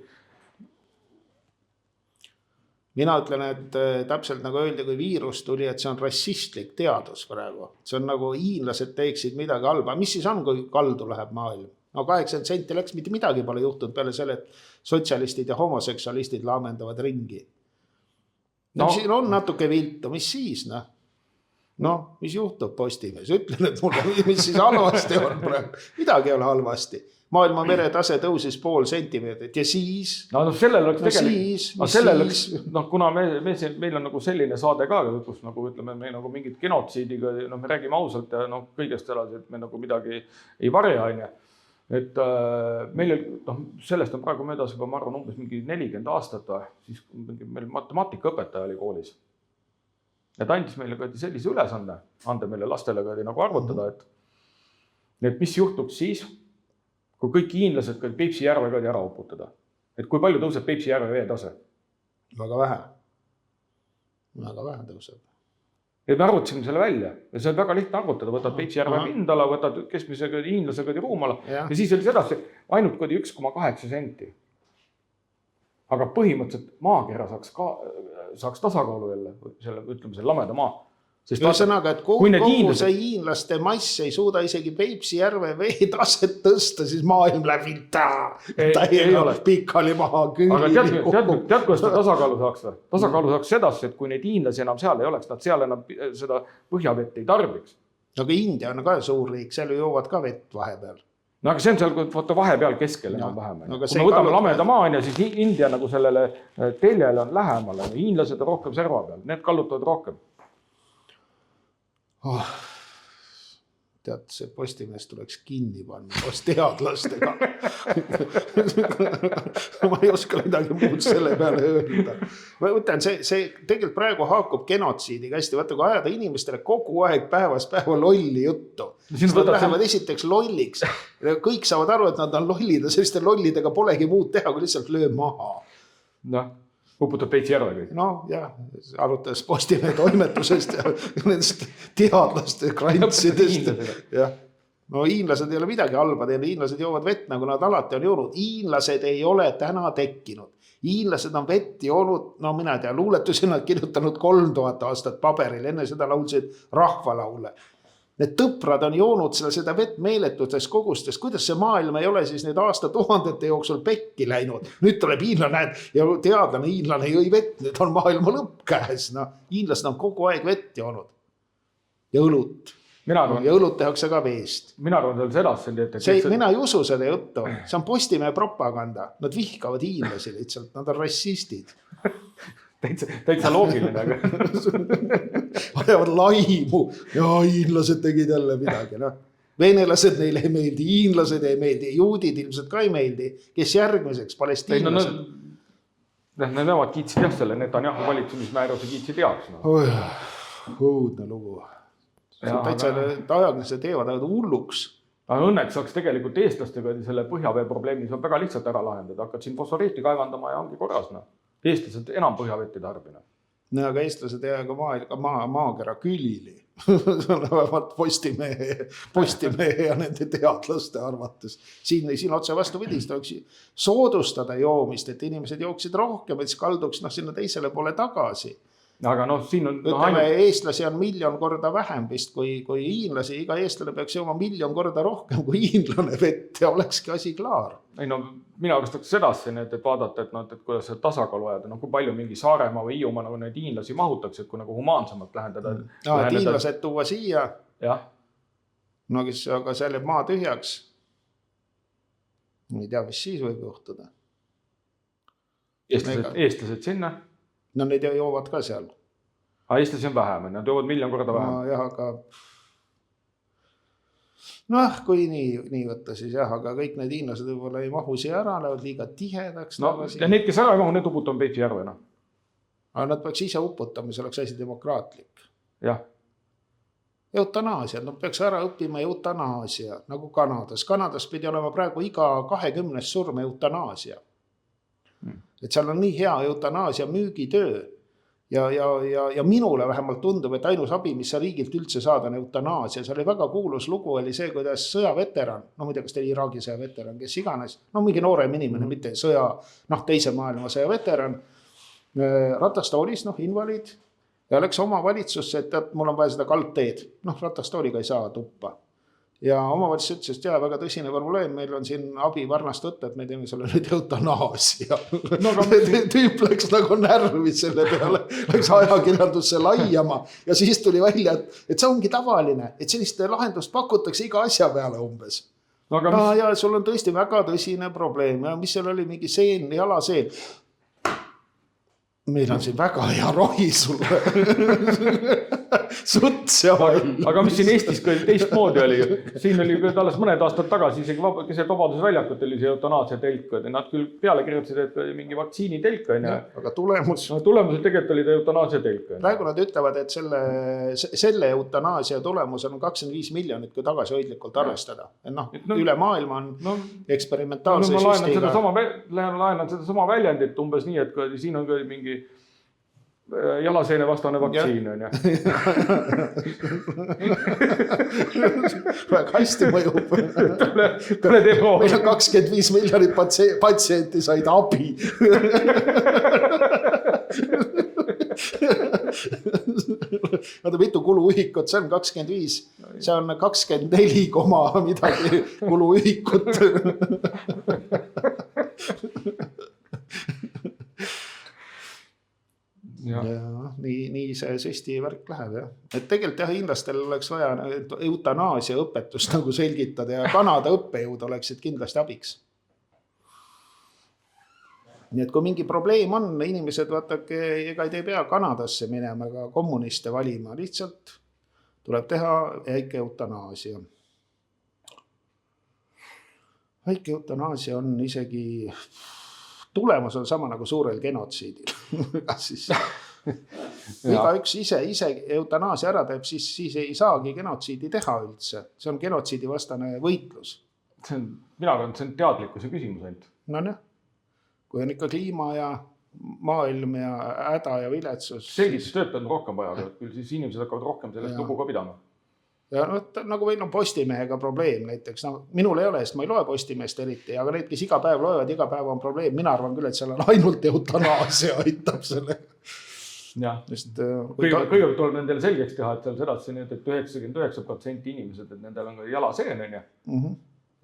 Mina ütlen, et täpselt nagu öeldi, kui viirus tuli, et see on rassistlik teadus praegu. See on nagu hiinlased teeksid midagi halba. Mis siis on, kui kaldu läheb maailm? No 80 senti läks, mitte midagi pole juhtunud peale selle, et sotsialistid ja homoseksualistid laamendavad ringi. Siin on natuke viltu, mis siis? Mis juhtub Postimees? Ütlen, et mulle, mis siis halvasti on praegu. Midagi ei ole halvasti. Maailma meretase tõusis 0,5 sentimeetrit ja siis... sellel oleks tegelikult... kuna meil on selline saade ka, kus ütleme, me mingid genotsiidiga, me räägime ausalt ja kõigest edasi, et me midagi ei varja. Et meil sellest on praegu möödas juba, ma arvan, umbes mingi 40 aastat, siis meil matemaatikaõpetaja oli koolis. Ja ta andis meile sellise ülesande, anda meile lastele arvutada, et mis juhtuks siis, kui kõik hiinlased Peipsi järve ära uputada. Et kui palju tõuseb Peipsi järve veetase? Väga vähe. Väga vähe tõuseb. Ja me arvutasime selle välja ja see on väga lihtne arvutada, võtad Peipsi järve pindala, võtad keskmise hiinlase ruumala ja siis oli sedasi ainult 1,8 senti. Aga põhimõtteliselt maakera saaks tasakaalu jälle, ütleme selle lameda maa, ühesõnaga, et kogu see hiinlaste mass ei suuda isegi Peipsi järve vee taset tõsta, siis maailm läbi täiega pikali maha küll. Aga tead, kuidas ta tasakaalu saaks? Tasakaalu saaks sedasi, et kui neid hiinlasi enam seal ei oleks, nad seal enam seda põhjavett ei tarbiks. Aga India on ka suur riik, seal joovad ka vett vahepeal. No aga see on seal vahepeal keskel enam vähem. Kui me võtame lameda maa, siis India nagu sellele teljele on lähemale. Hiinlased on rohkem serva peal, need kallutavad rohkem. Tead, see Postimees tuleks kinni panna koos teadlastega. Ma ei oska midagi muud selle peale öelda. Ma mõtlen, see tegelikult praegu haakub genotsiidiga hästi. Vaata, kui ajada inimestele kogu aeg päevas päeva lolli juttu. Nad lähevad esiteks lolliks. Kõik saavad aru, et nad on lollid ja selliste lollidega polegi muud teha, kui lihtsalt löö maha. Noh. Uputab Peipsi järve kõik. No jah, arutades Postimehe toimetusest ja nendest teadlaste krantsidest. No hiinlased ei ole midagi halba, hiinlased joovad vett, nagu nad alati on joonud. Hiinlased ei ole täna tekkinud. Hiinlased on vett joonud, no mina tea, luuletusi nad kirjutanud 3000 aastat paberil, enne seda laulsid rahvalaule. Need tõprad on joonud seda vett meeletutes kogustes. Kuidas see maailm ei ole siis need aastatuhandete jooksul pekki läinud? Nüüd tuleb hiinlane ja teadlane hiinlane jõi vett. Nüüd on maailma lõpp käes. No, hiinlased on kogu aeg vett joonud. Ja õlut. Ja õlut tehakse ka veest. Mina arvan seal sedasi. Mina ei usu seda juttu. See on Postimehe propaganda. Nad vihkavad hiinlasi lihtsalt. Nad on rassistid. Täitsa loogiline. Ajavad laimu ja hiinlased tegid jälle midagi. No. Venelased neile ei meeldi, hiinlased ei meeldi, juudid ilmselt ka ei meeldi. Kes järgmiseks? Palestiinlased? Need nemad kiitsid jah selle Netanyahu valitsemismääruse kiitsid heaks. Õudne lugu. Täitsa ajaklased teevad hulluks. Õnneks saaks tegelikult eestlastega selle põhjavee probleemi on väga lihtsalt ära lahendada. Hakkad siin fosforiiti kaevandama ja ongi korras. Eestlased enam põhjavetti tarbina. No, aga eestlased ei ka maakera külili. Postimehe ja nende teadlaste arvates. Siin otse vastu vidist oleks soodustada joomist, et inimesed jooksid rohkem, et siis kalduks sinna teisele poole tagasi. Aga siin on... Ütleme, eestlasi on 1 miljon korda vähem vist kui hiinlasi. Iga eestlane peaks jooma 1 miljon korda rohkem kui hiinlane vett ja olekski asi klaar. Mina arvestaks sedasi, et vaadata, et kuidas see tasakaalu ajada. Kui palju mingi Saaremaa või Hiiumaa nagu neid hiinlasi mahutaks, et kui nagu humaansemalt lähendada. Et hiinlased tuua siia. Jah. No aga seal jääb maa tühjaks. Ei tea, mis siis võib juhtuda. Eestlased sinna? No need joovad ka seal. Aga eestlasi on vähem, nad joovad 1 miljon korda vähem. No jah, aga... Noh, kui nii võtta siis jah, aga kõik need hiinlased võib-olla ei mahu siia ära, lähevad liiga tihedaks. Ja need, kes ära ei mahu, need uputame Peipsi järve. Aga nad peaks ise uputama, see oleks hästi demokraatlik. Jah. Eutanaasia, nad peaks ära õppima eutanaasia, nagu Kanadas. Kanadas pidi olema praegu iga 20 surm eutanaasia. Et seal on nii hea eutanaasia müügitöö ja minule vähemalt tundub, et ainus abi, mis sa riigilt üldse saada on eutanaasia. See oli väga kuulus lugu, oli see, kuidas sõjaveteran, no muide, kas teil Iraagi sõjaveteran, kes iganes, no mingi noorem inimene, mitte teise maailma sõjaveteran, ratastoolis, invaliid ja läks oma valitsusse, et mul on vaja seda kaldteed, ratastooliga ei saa tuppa. Ja omavalitsus ütles, et väga tõsine probleem, meil on siin abi varnast võtta, et me teeme selle nüüd eutanaasia. Tüüp läks nagu närvi selle peale, läks ajakirjandusse laiama ja siis tuli välja, et see ongi tavaline, et sellist lahendust pakutakse iga asja peale umbes. Ja sul on tõesti väga tõsine probleem ja mis seal oli mingi seen, jalaseen. Meil on siin väga hea rohi sulle. Suts ja vall. Aga mis siin Eestis teistmoodi oli? Siin oli alles mõned aastad tagasi isegi keset Vabaduse väljakut oli see eutanaasia telk. Nad küll peale kirjutasid, et mingi vaktsiini telk. Aga tulemused tegelikult oli eutanaasia telk. Praegu nad ütlevad, et selle eutanaasia tulemus on 25 miljonit, kui tagasihoidlikult arvestada. Üle maailma on eksperimentaalse süstiga. Laenan seda sama väljendit umbes nii, et siin on mingi jalaseene vastane vaktsiin on ja. Väga hästi mõjub. Meil on 25 miljonit patsienti said abi. Vaata, mitu kuluühikut, see on 25, see on 24 koma midagi kuluühikut. Ja nii see süsti värk läheb, jah. Et tegelikult jah, hiinlastel oleks vaja eutanaasia õpetust nagu selgitada ja Kanada õppejõud oleksid kindlasti abiks. Nii et kui mingi probleem on, inimesed vaatake, ega ei pea Kanadasse minema ega kommuniste valima, lihtsalt tuleb teha väike eutanaasia. Väike eutanaasia on isegi, tulemus on sama nagu suurel genotsiidil. Siis iga üks ise eutanaasia ära teeb, siis ei saagi genotsiidi teha üldse. See on genotsiidi vastane võitlus. Mina arvan, et see on teadlikkuse küsimus ainult. No jah. Kui on ikka kliima ja maailm ja häda ja viletsus. Selgitustööd on rohkem vaja, küll siis inimesed hakkavad rohkem sellest lugu ka pidama. Ja nagu meil on Postimehega probleem näiteks. Minul ei ole, sest ma ei loe Postimeest eriti, aga need, kes iga päev loevad, iga päev on probleem. Mina arvan küll, et seal on ainult eutanaasia aitab selle. Kõigepealt tuleb nendele selgeks teha, et seal sedasi need, et 99% inimesed, et nendel on ka jalaseen,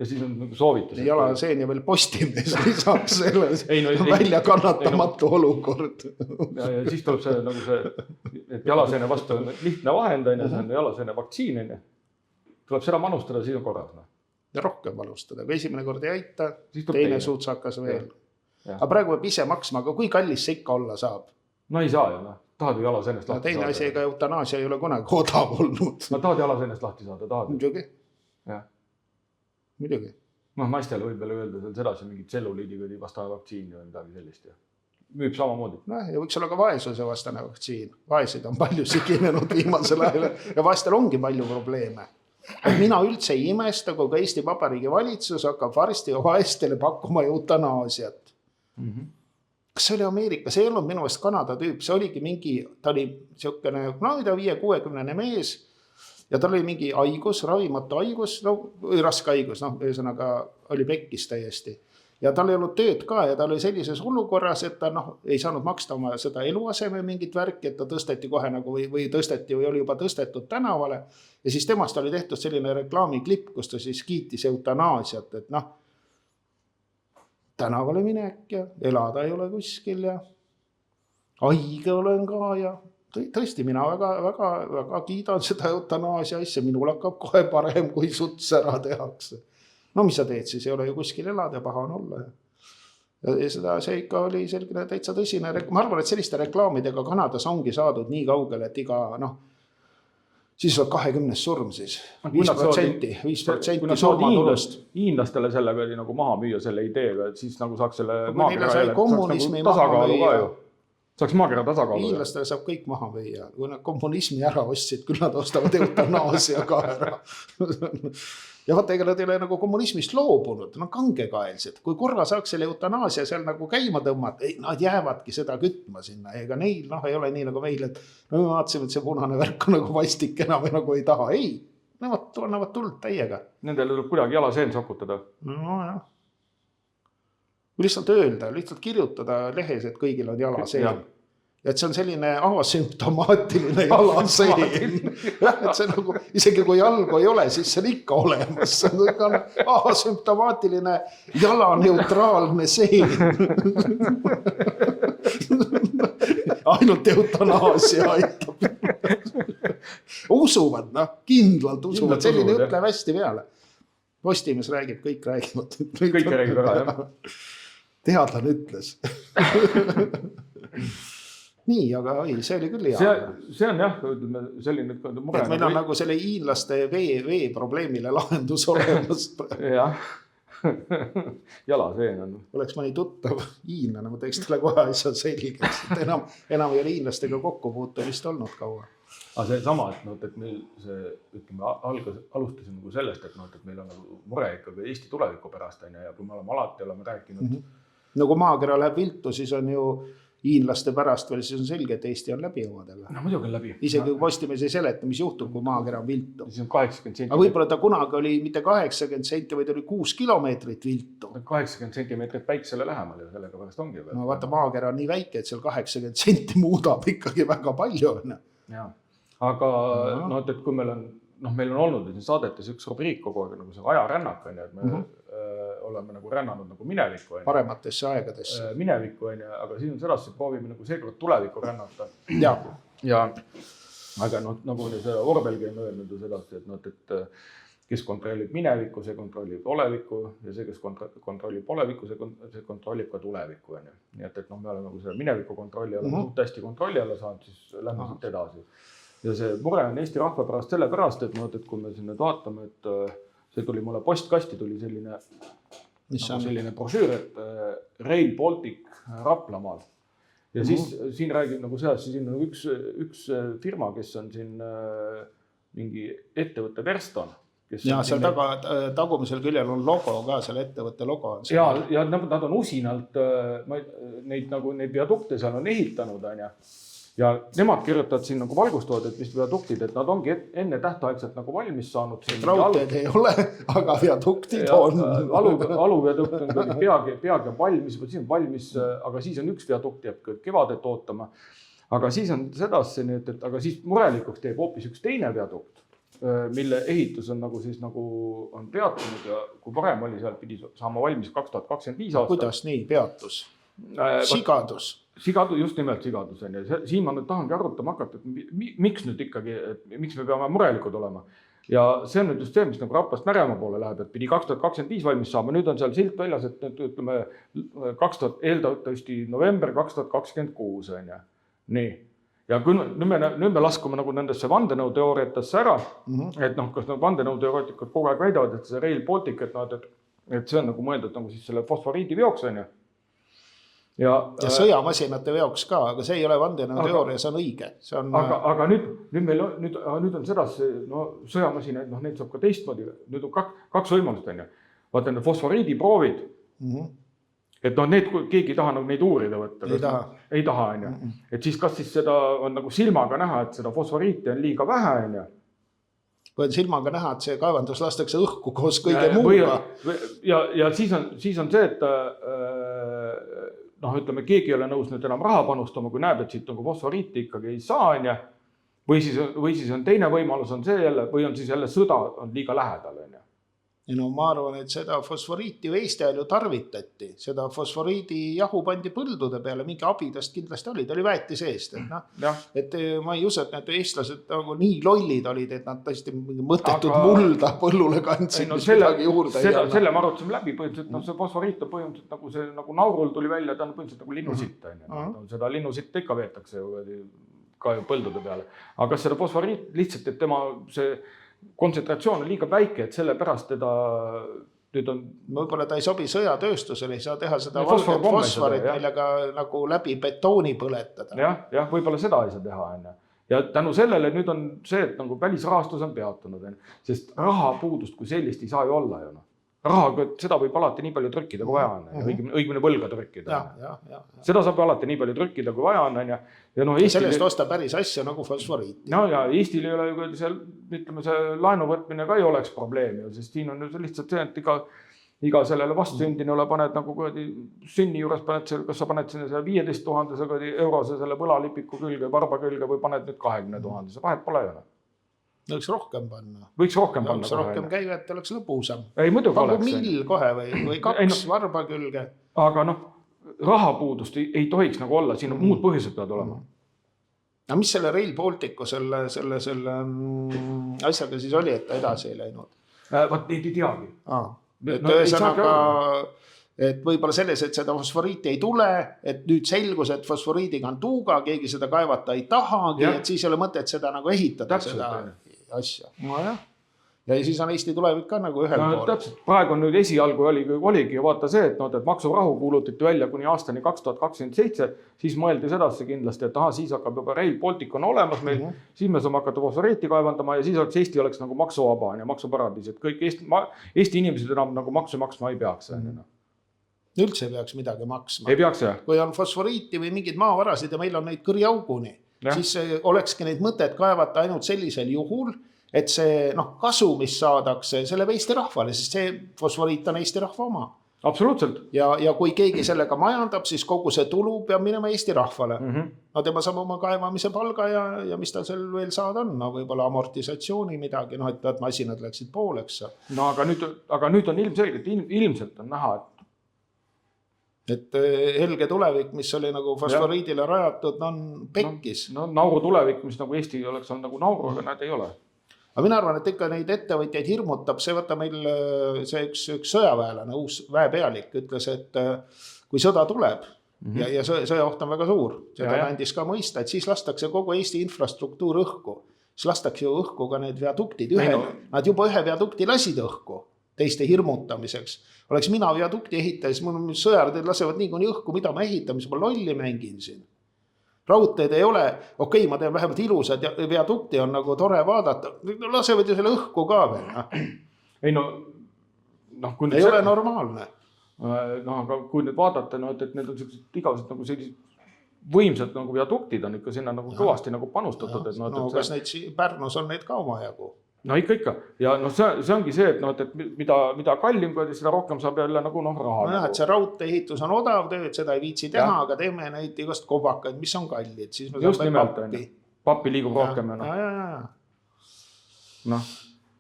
ja siis on nagu soovitus. Jalaseen ja veel Postimees lisaks selle välja kannatamatu olukord. Ja siis tuleb see, nagu see, et jalaseene vastu on lihtne vahend, see on jalaseene vaktsiin. Tuleb seda manustada, siis on korras. Ja rohkem manustada. Kui esimene kord ei aita, teine suutsakas veel. Aga praegu peab ise maksma, aga kui kallis see ikka olla saab? No ei saa ju, tahad ju jalaseenest lahti saada. Teine asi, ega eutanaasia ei ole kunagi odav olnud. Tahad jalaseenest lahti saada, tahad? Muidugi. Muidugi. Naistele võib veel öelda sedasi mingit tselluliidiga vastane vaktsiin või midagi sellist. Müüb samamoodi. Ja võiks olla ka vaesuse vastane vaktsiin. Vaeseid on palju siginenud viimasel ajal ja vaestel ongi palju probleeme. Mina üldse ei imesta, kui ka Eesti Vabariigi valitsus hakkab varsti vaestele pakkuma eutanaasiat. Kas see oli Ameerika? See ei olnud minu eest Kanada tüüp. See oligi mingi, ta oli siukene 5-60 mees ja tal oli mingi haigus, ravimatu haigus, või raske haigus, ühesõnaga oli pekkis täiesti. Ja tal ei olnud tööd ka ja ta oli sellises olukorras, et ta ei saanud maksta oma seda eluaseme mingit värki, et ta tõsteti kohe nagu või tõsteti või oli juba tõstetud tänavale. Ja siis temast oli tehtud selline reklaamiklipp, kus ta siis kiitis eutanaasiat, et tänavale minek ja elada ei ole kuskil ja haige olen ka ja tõesti, mina väga kiidan seda eutanaasia asja, minul hakkab kohe parem, kui suts ära tehakse. No mis sa teed, siis ei ole ju kuskil elada ja paha on olla. Ja see ikka oli selline täitsa tõsine. Ma arvan, et selliste reklaamidega Kanadas ongi saadud nii kaugele, et iga, siis on 20 surm siis. 5% surmatulust. Hiinlastele sellega oli nagu maha müüa selle ideega, et siis nagu saaks selle kommunismi maha müüa. Saaks maakera tasakaalu. Hiinlastele saab kõik maha müüa. Kui nad kommunismi ära ostsid, küll nad ostavad eutanaasia ka ära. Ja vaata, ega nad ei ole nagu kommunismist loobunud, nad kangekaelsed. Kui korra saaks selle eutanaasia seal nagu käima tõmmata, nad jäävadki seda kütma sinna. Ega neil ei ole nii nagu meil, et me vaatasime, et see punane värk on nagu vastik enam nagu ei taha. Ei, nemad annavad tuld täiega. Nendele tuleb kuidagi jalaseen sokutada. No jah. Lihtsalt öelda, lihtsalt kirjutada lehes, et kõigil on jalaseen. Ja et see on selline asümptomaatiline jalaseen. Et see nagu, isegi kui jalgu ei ole, siis see on ikka olemas. See on asümptomaatiline jalaneutraalne seen. Ainult eutanaasia aitab. Usuvad, kindlalt usuvad. Selline ütleb hästi peale. Postimees räägib, kõik räägivad. Kõik räägib ära, jah. Teadlane ütles. Nii, aga see oli küll hea. See on jah, selline mure. Meil on nagu selle hiinlaste vee probleemile lahendus olemas. Jah, jalaseen on. Oleks mõni tuttav hiinlane, ma teeks talle kohe asja selgeks. Enam ei ole hiinlastega kokkupuutumist olnud kaua. Aga see sama, et meil see, ütleme, alustasime sellest, et meil on nagu mure ikkagi Eesti tuleviku pärast, ja kui me oleme alati rääkinud. No kui maakera läheb viltu, siis on ju hiinlaste pärast veel, siis on selge, et Eesti on läbi omadega. No muidugi on läbi. Isegi kui Postimees ei seleta, mis juhtub, kui maakera on viltu. Siis on 80 senti. Aga võib-olla ta kunagi oli mitte 80 senti, vaid oli 6 kilomeetrit viltu. 80 sentimeetrit päiksele lähemal ja sellega pärast ongi. No vaata, maakera on nii väike, et seal 80 senti muudab ikkagi väga palju. Ja. Aga no, et kui meil on olnud siin saadetes üks rubriik kogu aeg nagu see ajarännak, et me oleme nagu rännanud nagu minevikku. Parematesse aegadesse. Minevikku, aga siin on sedasi, et proovime nagu seekord tulevikku rännata. Ja. Aga nagu Orwellgi on öelnud sedasi, et kes kontrollib minevikku, see kontrollib olevikku ja see, kes kontrollib olevikku, see kontrollib ka tulevikku. Nii et me oleme nagu selle mineviku kontrolli oleme hästi kontrolli alla saanud, siis lähme siit edasi. Ja see mure on Eesti rahva pärast sellepärast, et kui me siin nüüd vaatame, et see tuli mulle postkasti, tuli selline brošüür, et Rail Baltic Raplamaal. Ja siis siin räägib nagu sellest, siin on üks firma, kes on siin mingi ettevõtte Verston. Ja seal tagumisel küljel on logo ka, selle ettevõtte logo on. Ja nad on usinalt, neid viadukte seal on ehitanud, ja nemad kirjutavad siin nagu valgustavad, et mis viaduktid, et nad ongi enne tähtaegselt nagu valmis saanud. Raudteed ei ole, aga viaduktid on. Aluviadukt on peagi valmis, siis on valmis, aga siis on üks viadukt jääb kevadet ootama. Aga siis on sedasi, aga siis murelikuks teeb hoopis üks teine viadukt, mille ehitus on on peatunud ja kui varem oli, seal pidi saama valmis 2025 aastal. Kuidas nii peatus? Sigadus. Just nimelt sigadus. Siin ma nüüd tahangi arutama hakata, et miks nüüd ikkagi, miks me peame murelikud olema. Ja see on nüüd just see, mis nagu Rapast Märemaa poole läheb, et pidi 2025 valmis saama. Nüüd on seal silt väljas, et ütleme 2000 november 2026. Nii. Ja kui nüüd me laskume nagu nendesse vandenõuteooriatesse ära, et kas vandenõuteooriatikud kogu aeg väidavad, et see Rail Baltic, et see on nagu mõeldud nagu siis selle fosforiidi veoks. Ja sõjamasinate veoks ka, aga see ei ole vandenõuteooria, see on õige. Aga nüüd on sedasi, sõjamasinaid, neid saab ka teistmoodi. Nüüd on kaks võimalust. Vaata, need fosforiidi proovid, et need, kui keegi taha neid uurida võtta. Ei taha. Et siis kas siis seda on nagu silmaga näha, et seda fosforiiti on liiga vähe. Kui on silmaga näha, et see kaevandus lastakse õhku koos kõige muuga. Ja siis on see, et ütleme, keegi ei ole nõus nüüd enam raha panustama, kui näeb, et siit nagu fosforiiti ikkagi ei saa. Või siis on teine võimalus on see jälle, või on siis jälle sõda on liiga lähedal. Ma arvan, et seda fosforiiti ju Eesti ajal ju tarvitati. Seda fosforiidi jahu pandi põldude peale, mingi abidast kindlasti oli, ta oli väeti seest. Et ma ei usu, et need eestlased nagu nii lollid olid, et nad tõesti mõttetud mulda põllule kandsid, mis midagi juurde. Selle ma arutasime läbi, põhimõtteliselt see fosforiit on põhimõtteliselt nagu see nagu naurul tuli välja, ta on põhimõtteliselt nagu linnusitt. Seda linnusitt ikka veetakse ka põldude peale. Aga kas seda fosforiit lihtsalt, et tema see kontsentratsioon on liiga väike, et selle pärast teda nüüd on... Võib-olla ta ei sobi sõjatööstusele, ei saa teha seda valget fosforit, millega nagu läbi betooni põletada. Jah, võib-olla seda ei saa teha. Ja tänu sellele nüüd on see, et nagu välisrahastus on peatunud, sest raha puudust kui sellist ei saa ju olla. Raha, seda võib alati nii palju trükkida, kui vaja on. Õigmine võlga trükkida. Seda saab alati nii palju trükkida, kui vaja on. Ja sellest osta päris asja nagu fosforiiti. Ja Eestil ei ole ju ütleme, see laenuvõtmine ka ei oleks probleemi, sest siin on lihtsalt see, et iga sellele vastsündinule paned nagu sünni juures, kas sa paned sinna 15 000 eurose selle võlalipiku külge, varba külge või paned nüüd 20 000, see vahet pole ju. Võiks rohkem panna. Võiks rohkem panna. Võiks rohkem käiva, et oleks lõbusam. Ei, muidugi oleks. Pagu mill kohe või 2 varba külge. Aga rahapuudust ei tohiks nagu olla, siin on muud põhjused peavad olema. Ja mis selle Rail Balticu selle asjaga siis oli, et ta edasi ei läinud? Vaat neid ei teagi. Et võib-olla selles, et seda fosforiiti ei tule, et nüüd selgus, et fosforiidiga on tuuga, keegi seda kaevata ei tahagi, et siis ei ole mõtet seda nagu ehitada, seda asja. Ja siis on Eesti tulevik ka nagu ühel pool. Täpselt, praegu nüüd esialgu oligi vaata see, et maksurahu kuulutati välja kuni aastani 2027, siis mõeldi sedasi kindlasti, et siis hakkab juba Rail Baltic on olemas meil, siis me saame hakata fosforiiti kaevandama ja siis Eesti oleks nagu maksuvaba ja maksuparadiis, et kõik Eesti inimesed enam nagu maksu maksma ei peaks. Üldse ei peaks midagi maksma. Ei peaks jah? Kui on fosforiiti või mingid maavarasid ja meil on neid kõriauguni, siis olekski neid mõtet kaevata ainult sellisel juhul, et see kasu, mis saadakse, see läheb Eesti rahvale, sest see fosforiit on Eesti rahva oma. Absoluutselt. Ja kui keegi sellega majandab, siis kogu see tulu peab minema Eesti rahvale. No tema saab oma kaevamise palga ja mis ta seal veel saada on, võib-olla amortisatsiooni midagi, et masinad läksid pooleks. No aga nüüd on ilmselt on näha, et helge tulevik, mis oli nagu fosforiidile rajatud, on pekkis. No nauru tulevik, mis nagu Eesti oleks on nagu nauru, aga nad ei ole. Aga mina arvan, et ikka neid ettevõtjaid hirmutab, see võtta meil see üks sõjaväelane, uus väepealik ütles, et kui sõda tuleb ja sõjaoht on väga suur, seda andis ka mõista, et siis lastakse kogu Eesti infrastruktuur õhku. Siis lastakse ju õhku ka need viaduktid. Nad juba ühe viadukti lasid õhku teiste hirmutamiseks. Oleks mina viadukti ehitaja, siis mul sõjardid lasevad nii kuni õhku, mida ma ehitan, mis ma lolli mängin siin. Raudteed ei ole, okei, ma tean vähemalt ilusad ja viadukti on nagu tore vaadata. Lasevad ju selle õhku ka veel. Ei ei ole normaalne. Aga kui nüüd vaadata, et need on igavesed nagu sellised võimsad nagu viaduktid on ikka sinna nagu kõvasti nagu panustatud. Kas neid Pärnus on neid ka omajagu? No ikka. Ja see ongi see, et mida kallim, seda rohkem saab jälle nagu raha. Et see raudtee ehitus on odav töö, et seda ei viitsi teha, aga teeme neid igast kobakaid, mis on kallid. Siis me just nimelt, pappi liigub rohkem.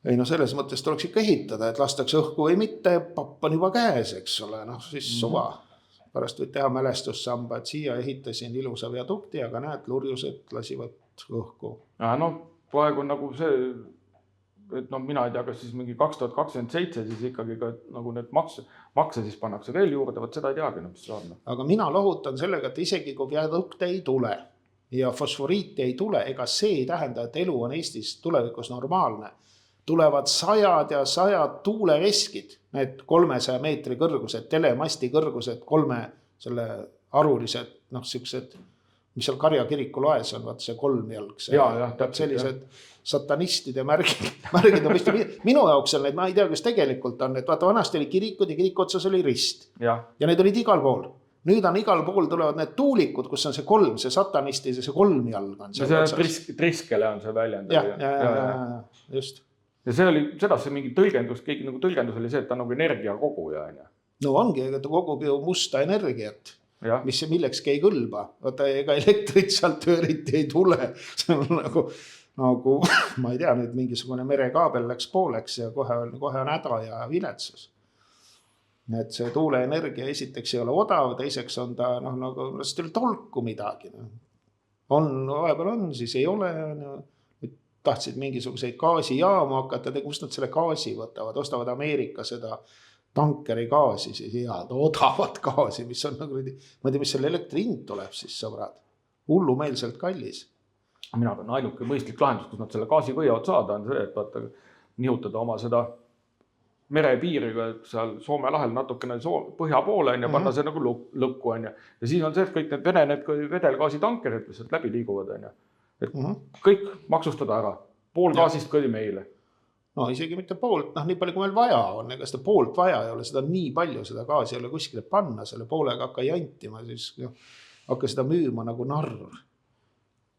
Ei selles mõttes tuleks ikka ehitada, et lastakse õhku või mitte, papp on juba käes, eks ole, siis suva. Pärast võid teha mälestussamba, et siia ehitasin ilusa viadukti, aga näed, lurjused lasivad õhku. Praegu on nagu see, et mina ei tea, kas siis mingi 2027 siis ikkagi ka nagu need makse siis pannakse veel juurde, võt seda ei teagi, mis saab. Aga mina lohutan sellega, et isegi kui viadukte ei tule ja fosforiiti ei tule, ega see ei tähenda, et elu on Eestis tulevikus normaalne. Tulevad sajad ja sajad tuuleveskid, need 300 meetri kõrgused, telemasti kõrgused, 3 selle arulised, siuksed, mis seal Karja kiriku laes on, vaat see 3-jalg, sellised satanistide märgid on minu jaoks on need, ma ei tea, kus tegelikult on, et vaata vanasti oli kirikud ja kiriku otsas oli rist ja need olid igal pool. Nüüd on igal pool tulevad need tuulikud, kus on see 3, see satanistid ja see 3-jalg on. See Triskele on see väljend. Just. Ja see oli sedasi mingi tõlgendus, keegi nagu tõlgendus oli see, et ta on nagu energia koguja. No ongi, et ta kogub ju musta energiat. Mis millekski ei kõlba. Vaata, ega elektrit sealt eriti ei tule. See on nagu, ma ei tea, nüüd mingisugune merekaabel läks pooleks ja kohe on häda ja viletsus. Et see tuuleenergia esiteks ei ole odav, teiseks on ta tolku midagi. Vahepeal on, siis ei ole. Tahtsid mingisuguseid gaasijaamu hakata, kust nad selle gaasi võtavad, ostavad Ameerika seda tankeri gaasi, siis head odavat gaasi, mis on nagu, ma ei tea, mis selle elektri hind tuleb siis, sõbrad. Hullumeelselt kallis. Mina arvan, ainuke mõistlik lahendus, kus nad selle gaasi võivad saada, on see, et nihutada oma seda merepiiriga seal Soome lahel natukene põhja poole ja panna see nagu lõkku. Ja siis on see, et kõik need vedelgaasi tankerid, mis sealt läbi liiguvad. Et kõik maksustada ära. Pool gaasist kõdi meile. No isegi mitte poolt, nii palju kui meil vaja on, ega seda poolt vaja ei ole, seda nii palju, seda gaasi ei ole kuskile panna, selle poolega hakka jantima, siis hakka seda müüma nagu narr.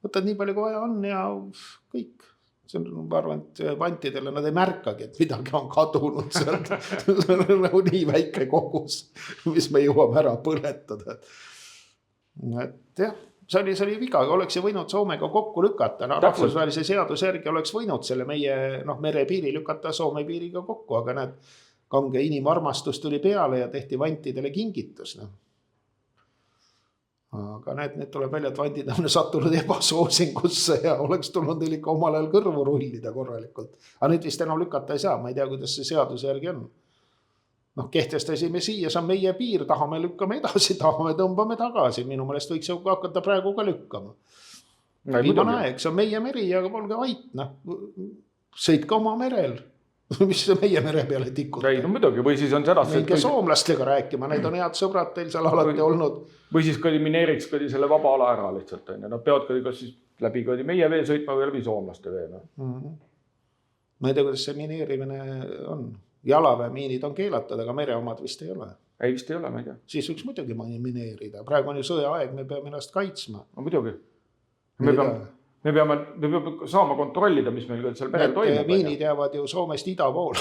Võtad nii palju kui vaja on ja kõik. See on, ma arvan, et vantidele nad ei märkagi, et midagi on kadunud sealt. See on nagu nii väike kogus, mis me jõuame ära põletada. Et jah. See oli viga, oleks ju võinud Soomega kokku lükata. Rahvusvahelise seaduse järgi oleks võinud selle meie merepiiri lükata Soome piiriga kokku, aga need kange inimarmastus tuli peale ja tehti vantidele kingitus. Aga need tuleb välja, et vantid on sattunud ebasoosingusse ja oleks tulnud neil ikka omal ajal kõrvu rullida korralikult. Aga nüüd vist enam lükata ei saa, ma ei tea, kuidas see seaduse järgi on. Kehtestasime siia, see on meie piir, tahame lükkame edasi, tahame tõmbame tagasi. Minu meelest võiks ju hakata praegu ka lükkama. Viimane aeg, see on meie meri, aga polge vait. Sõitke oma merel. Mis see meie mere peale tikub? Ei, no muidugi, või siis on sedasi... Minge soomlastega rääkima, need on head sõbrad teil seal alati olnud. Või siis mineeriks selle vaba ala ära lihtsalt. Nad peavad kas siis läbi meie vee sõitma või läbi soomlaste vee. Ma ei tea, kuidas see mineerimine on. Jalaväemiinid on keelatud, aga mere omad vist ei ole. ei vist ei ole, ma ei tea. Siis võiks muidugi mineerida. Praegu on ju sõjaaeg, me peame ennast kaitsma. No muidugi. Me peame saama kontrollida, mis meil seal perel toimub. Miinid jäävad ju Soomest ida pool.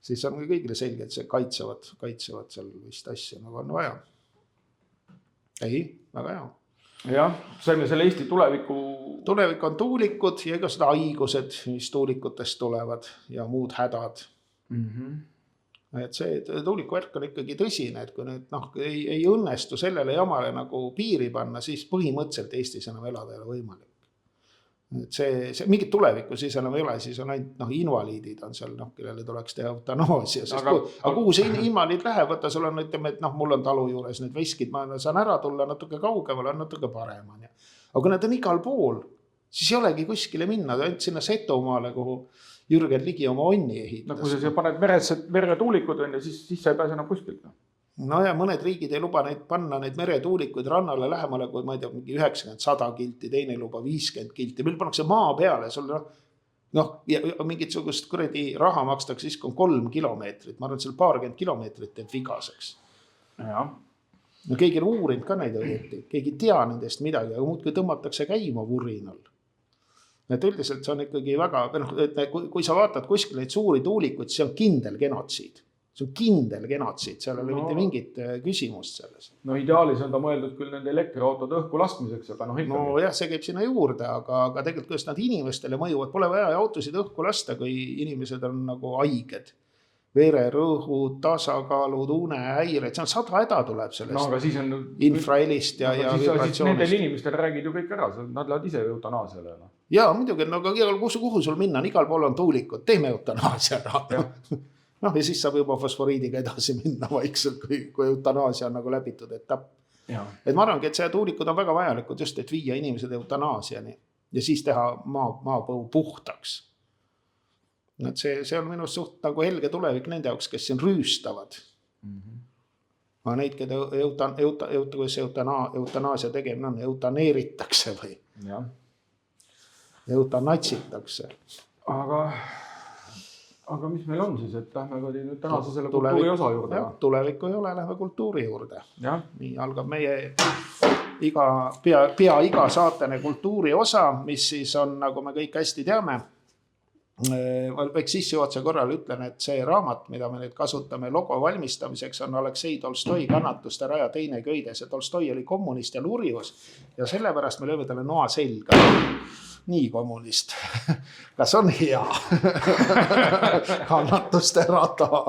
Siis on kõigile selge, et see kaitsevad seal vist asja, nagu on vaja. Ei, väga hea. Jah, saime selle Eesti tuleviku... Tulevik on tuulikud ja igasugused haigused, mis tuulikutest tulevad ja muud hädad. Et see tuulikuvärk on ikkagi tõsine, et kui nüüd ei õnnestu sellele jamale nagu piiri panna, siis põhimõtteliselt Eestis enam elada ei ole võimalik. Et see mingit tulevikku siis enam ei ole, siis on ainult invaliidid on seal, kellele tuleks teha eutanaasia. Aga kuhu see invaliid läheb, võtta sul on, ütleme, et mul on talu juures need veskid, ma saan ära tulla natuke kaugemale, on natuke parem. Aga kui nad on igal pool, siis ei olegi kuskile minna, ainult sinna Setomaale, kuhu Jürgen Ligi oma onni ehitas. Kui sa paned meretuulikud, siis sa ei pääse enam kuskilt. No ja mõned riigid ei luba neid panna neid meretuulikuid rannale lähemale, kui ma ei tea, 90-100 kilti, teine luba 50 kilti. Meil pannakse maa peale, sul ja mingitsugust kuradi raha makstakse siis, kui on 3 kilomeetrit. Ma arvan, et seal 20 kilomeetrit teeb vigaseks. Ja. No keegi on uurinud ka neid õieti, keegi ei tea nendest midagi, aga muudkui tõmmatakse käima vurinal. Et üldiselt see on ikkagi väga, kui sa vaatad kuskil neid suuri tuulikuid, see on kindel genotsiid. See on kindel genotsiid, seal ei ole mitte mingit küsimust selles. No ideaalis on ta mõeldud küll nende elektriautode õhku laskmiseks, aga ikkagi. No jah, see käib sinna juurde, aga tegelikult kuidas nad inimestele mõjuvad, pole vaja autosid õhku lasta, kui inimesed on nagu haiged. Vererõhud, tasakaalud, unehäired, see on 100 häda tuleb sellest. No aga siis on infrahelist ja vibratsioonist. Nendel inimestel räägid ju kõik ära, nad lähevad ise eutanaasiale. Jaa, muidugi, aga kuhu sul minna, igal pool on tuulikud, teeme eutanaasia ära. Ja siis saab juba fosforiidiga edasi minna vaikselt, kui eutanaasia on nagu läbitud etapp. Et ma arvangi, et see tuulikud on väga vajalikud just, et viia inimesed eutanaasiani ja siis teha maapõu puhtaks. Et see on minust suht nagu helge tulevik nende jaoks, kes siin rüüstavad. Aga neid, keda eutanaasia tegemine on, eutaneeritakse või eutanatsitakse. Aga mis meil on siis, et lähme nüüd tänase selle kultuuri osa juurde? Tulevikku ei ole, lähme kultuuri juurde. Nii algab meie pea iga saatene kultuuri osa, mis siis on, nagu me kõik hästi teame, võiks sissejuhatuse korral ütlen, et see raamat, mida me nüüd kasutame logo valmistamiseks, on Aleksei Tolstoi Kannatuste raja teine köides. Ja Tolstoi oli kommunist ja lurjus ja sellepärast me lööme talle noa selga. Nii kommunist. Kas on hea? Kannatuste rada.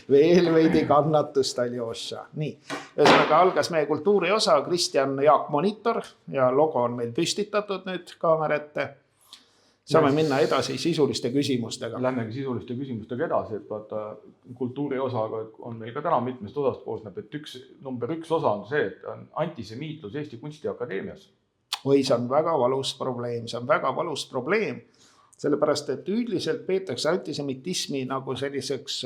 Veel veidi kannatust, Aljoša. Nii. Ühesõnaga algas meie kultuuri osa, Kristjan Jaak Monitor ja logo on meil püstitatud nüüd kaamera ette. Saame minna edasi sisuliste küsimustega. Lähmegi sisuliste küsimustega edasi, et vaata kultuuri osaga on meil ka täna mitmest osast koosneb, et number 1 osa on see, et on antisemiitlus Eesti Kunstiakadeemias. Või see on väga valus probleem, sellepärast, et üldiselt peetakse antisemitismi nagu selliseks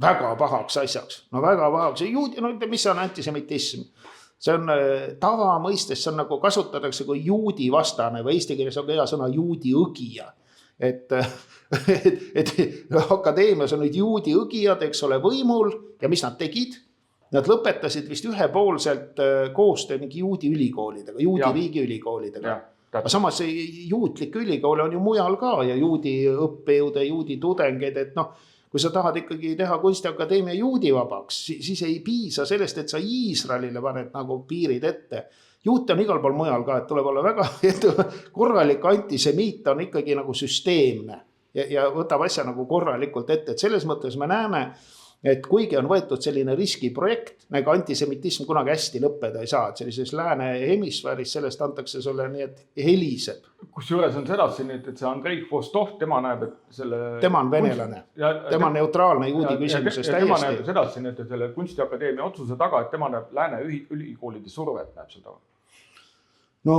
väga pahaks asjaks. No väga pahaks. Mis on antisemitism? See on tavamõistes, see on nagu kasutatakse kui juudi vastane või eesti keeles on hea sõna juudi õgija. Et akadeemias on nüüd juudi õgijad, eks ole, võimul ja mis nad tegid? Nad lõpetasid vist ühepoolselt koostöö mingi juudi ülikoolidega, juudi riigiülikoolidega. Aga samas juutlik ülikool on ju mujal ka ja juudi õppejõude, juudi tudengeid, et kui sa tahad ikkagi teha kunstiakadeemia juudi vabaks, siis ei piisa sellest, et sa Iisraelile paned nagu piirid ette. Juute on igal pool mujal ka, et tuleb olla väga korralik antisemiit on ikkagi nagu süsteemne ja võtab asja nagu korralikult ette. Et selles mõttes me näeme, et kuigi on võetud selline riskiprojekt, nagu antisemitism kunagi hästi lõppeda ei saa, et sellises lääne hemisfääris sellest antakse sulle nii, et heliseb. Kusjuures on sedasi, et see Andrei Hvostov, tema näeb, et selle... Tema on venelane. Tema on neutraalne juudi küsimuses täiesti. Tema näeb sedasi, et selle kunstiakadeemia otsuse taga, et tema näeb lääne ülikoolide survet näeb seda. No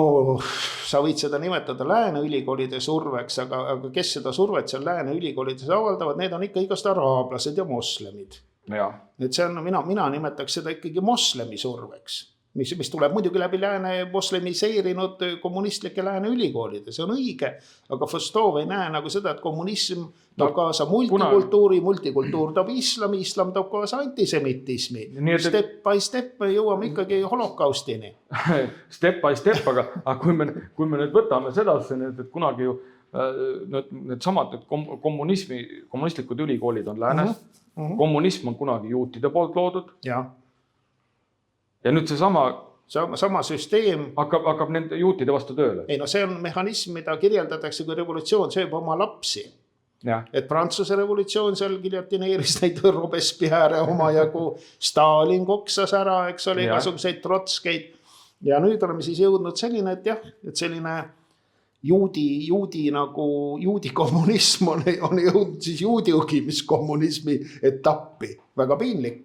sa võid seda nimetada lääne ülikoolide surveks, aga kes seda survet seal lääne ülikoolides avaldavad, need on ikka igast araablased ja moslemid. Ja. Et see on, mina nimetaks seda ikkagi moslemi surveks. mis tuleb muidugi läbi lääne moslemiseerinud kommunistlike lääne ülikoolide, see on õige, aga Fostov ei näe nagu seda, et kommunism toob kaasa multikultuuri, multikultuur toob islam toob kaasa antisemitismi. Step by step me jõuame ikkagi holokaustini. Step by step, aga kui me nüüd võtame sedasi, et kunagi ju need samad kommunistlikud ülikoolid on läänes, kommunism on kunagi juutide poolt loodud. Ja nüüd see sama süsteem hakkab nende juutide vastu tööle. Ei, no see on mehhanism, mida kirjeldatakse, kui revolutsioon sööb oma lapsi. Et Prantsuse revolutsioon seal kiljotineeris neid Robespierre omajagu, Stalin koksas ära, eks oli igasuguseid Trotskeid. Ja nüüd oleme siis jõudnud selline, et selline juudi kommunism on jõudnud siis juudi õgimiskommunismi etappi. Väga piinlik.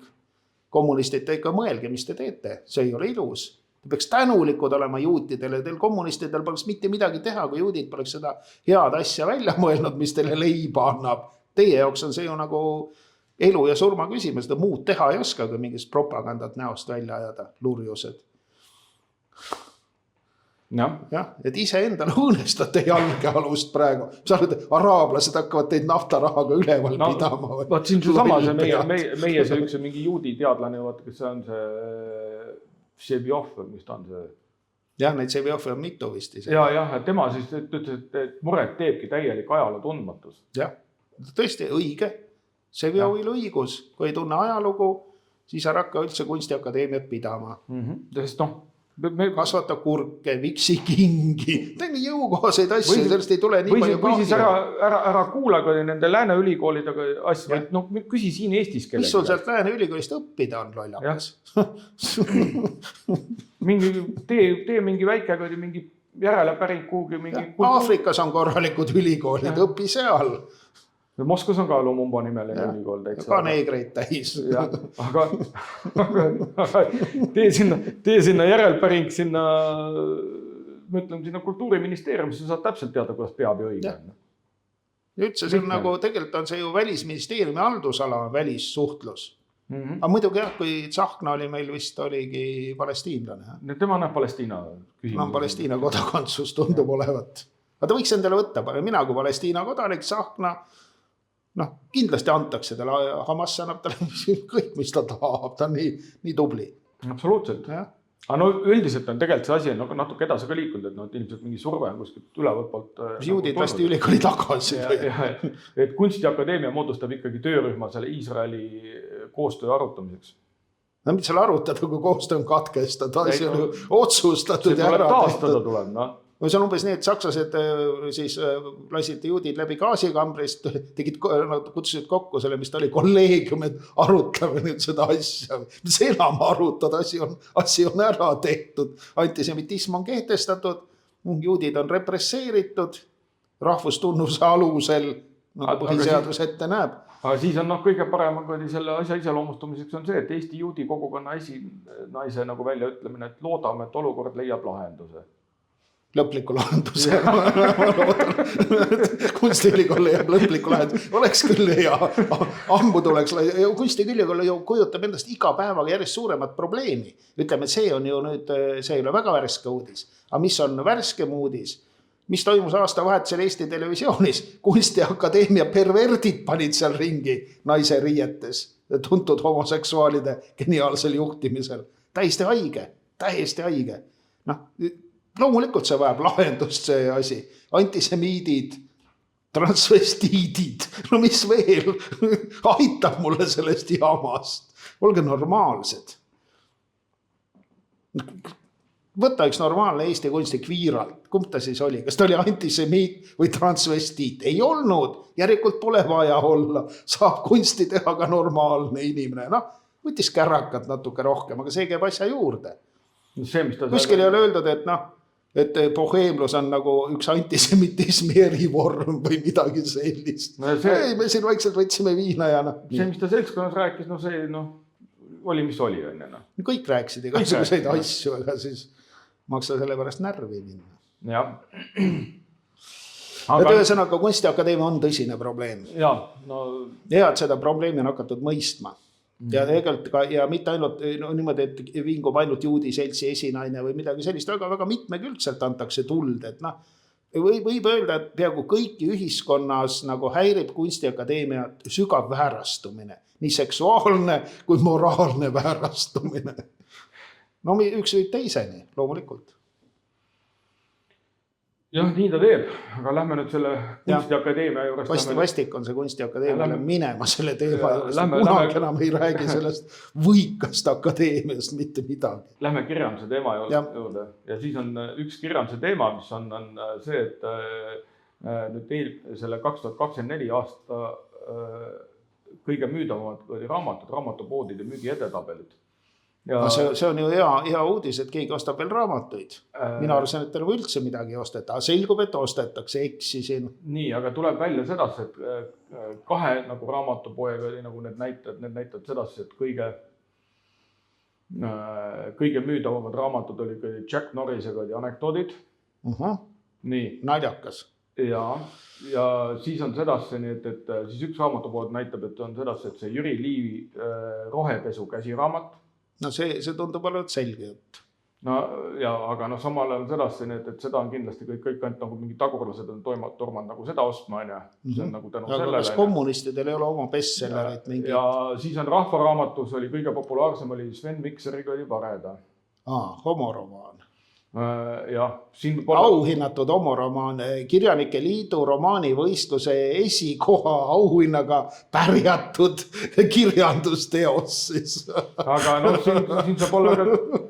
Kommunistid te ikka mõelge, mis te teete. See ei ole ilus. Te peaks tänulikud olema juutidele. Teil kommunistidel poleks mitte midagi teha, kui juudid poleks seda head asja välja mõelnud, mis teile leiba annab. Teie jaoks on see ju nagu elu ja surma küsimus. Seda muud teha ei oska, kui mingist propagandat näost välja ajada. Lurjused. Et ise endale õõnestate jalgealust praegu. Araablased hakkavad teid naftarahaga üleval pidama. Vaat siin sama see meie see üks mingi juudi teadlane, kes see on see Šebjov, mis ta on see? Neid Šebjov on mitu vist ise. Et tema siis ütles, et muret teebki täielik ajaloo tundmatus. Tõesti õige. Šebjovil õigus. Kui ei tunne ajalugu, siis ära hakka üldse kunstiakadeemiat pidama. Sest kasvata kurke, viksikingi, teeme jõukohaseid asju, sellest ei tule nii palju kahju. Või siis ära kuulaga nende lääne ülikoolidega asju, küsi siin Eestis kellegi. Mis sul sealt lääne ülikoolist õppida on lollakas? Tee mingi väike, mingi järelepäring kuhugi. Aafrikas on korralikud ülikoolid, õpi seal. Moskvas on ka Lumumba nimeline ülikool. Ka neegreid täis. Aga tee sinna järelpäring sinna, mõtleme sinna kultuuriministeeriumisse, sa saad täpselt teada, kuidas peab ja õige. Üldse see on nagu, tegelikult on see ju välisministeeriumi haldusala välissuhtlus. Aga muidugi kui Tsahkna oli meil vist oligi palestiinlane. Tema on Palestiina küsimus. On Palestiina kodakondsus tundub olevat. Aga ta võiks endale võtta, mina kui Palestiina kodanik Tsahkna, kindlasti antakse talle, Hamas annab talle kõik, mis ta tahab, ta on nii tubli. Absoluutselt. Aga üldiselt on tegelikult see asi natuke edasi ka liikunud, et ilmselt mingi surve on kuskilt ülevalt poolt. Juudid lasti ülikooli tagasi. Et kunstiakadeemia moodustab ikkagi töörühma selle Iisraeli koostöö arutamiseks. Mida seal arutada, kui koostöö on katkestada, asi on otsustatud. See tuleb taastada tuleb, See on umbes nii, et sakslased siis lasid juudid läbi gaasikambrist, kutsusid kokku selle, mis ta oli kolleegium, et arutleme nüüd seda asja. Mis enam arutada, asi on ära tehtud. Antisemitism on kehtestatud, juudid on represseeritud, rahvustunnuse alusel, põhiseadus ette näeb. Aga siis on kõige parem selle asja iseloomustamiseks on see, et Eesti juudi kogukonna esinaise nagu välja ütlemine, et loodame, et olukord leiab lahenduse. Lõpliku lahenduse. Ma loodan, kunstiülikool leiab lõpliku lahenduse. Oleks küll hea, ammu tuleks. Kunstiülikool kujutab endast iga päevaga järjest suuremat probleemi. Ütleme, et see on ju nüüd, see ei ole väga värske uudis. Aga mis on värskem uudis? Mis toimus aastavahetusel Eesti televisioonis? Kunstiakadeemia perverdid panid seal ringi naise riietes, tuntud homoseksuaalide geniaalsel juhtimisel. Täiesti haige. Loomulikult see vajab lahendust see asi. Antisemiidid, transvestiidid, mis veel aitab mulle sellest jamast. Olge normaalsed. Võta üks normaalne Eesti kunstnik Viiralt. Kumb ta siis oli? Kas ta oli antisemiit või transvestiit? Ei olnud. Järelikult pole vaja olla. Saab kunsti teha ka normaalne inimene. Võttis kärrakat natuke rohkem, aga see käib asja juurde. Kuskil ei ole öeldud, et boheemlus on nagu üks antisemitismi erivorm või midagi sellist. Ei, me siin vaikselt võtsime viina ja See, mis ta seltskonnas rääkis, see oli, mis oli. Kõik rääkisid igasuguseid asju, aga siis maksa selle pärast närvi minna. Jah. Et ühesõnaga kunstiakadeemia on tõsine probleem. Ja, et seda probleemi on hakatud mõistma. Ja tegelikult ka, ja mitte ainult niimoodi, et vingub ainult juudi seltsi esinaine või midagi sellist, väga mitmekülgselt antakse tuld, et noh, võib öelda, et peaaegu kõiki ühiskonnas nagu häirib kunstiakadeemia sügav väärastumine, nii seksuaalne kui moraalne väärastumine. No üks võib teiseni, loomulikult. Jah, nii ta teeb, aga lähme nüüd selle kunstiakadeemia juures. Vastik on see kunstiakadeemiale minema selle teema juures. Kunagi enam ei räägi sellest võikast akadeemiast mitte midagi. Lähme kirjanduse teema juurde. Ja siis on üks kirjanduse teema, mis on see, et nüüd selle 2024 aasta kõige müüdavamad raamatupoodide müügi edetabelid. Ja see on ju hea uudis, et keegi ostab veel raamatuid. Mina arvasin, et enam üldse midagi osteta. Selgub, et ostetakse, eksisin. Nii, aga tuleb välja sedasi, et kahe nagu raamatupoega oli nagu need näitavad sedasi, et kõige müüdavamad raamatud olid Jack Norrisega oli anekdoodid. Nii. Naljakas. Ja siis on sedasi, et siis üks raamatupood näitab, et on sedasi, et see Jüri Liivi rohepesu käsiraamat. No see tundub olevat selge jutt. No ja, aga samal on sedasi, et seda on kindlasti kõik ainult nagu mingi tagurlased on tormanud nagu seda ostma, on ja. See on nagu tänu sellele. Kas kommunistidel ei ole oma bestsellerit mingi? Ja siis on Rahvaraamatus oli kõige populaarsem oli Sven Mikseriga oli Vareda. Homoromaan. Ja, auhinnatud homoromaan, Kirjanike Liidu romaanivõistluse esikoha auhinnaga pärjatud kirjandusteos siis. Aga siin saab olla ka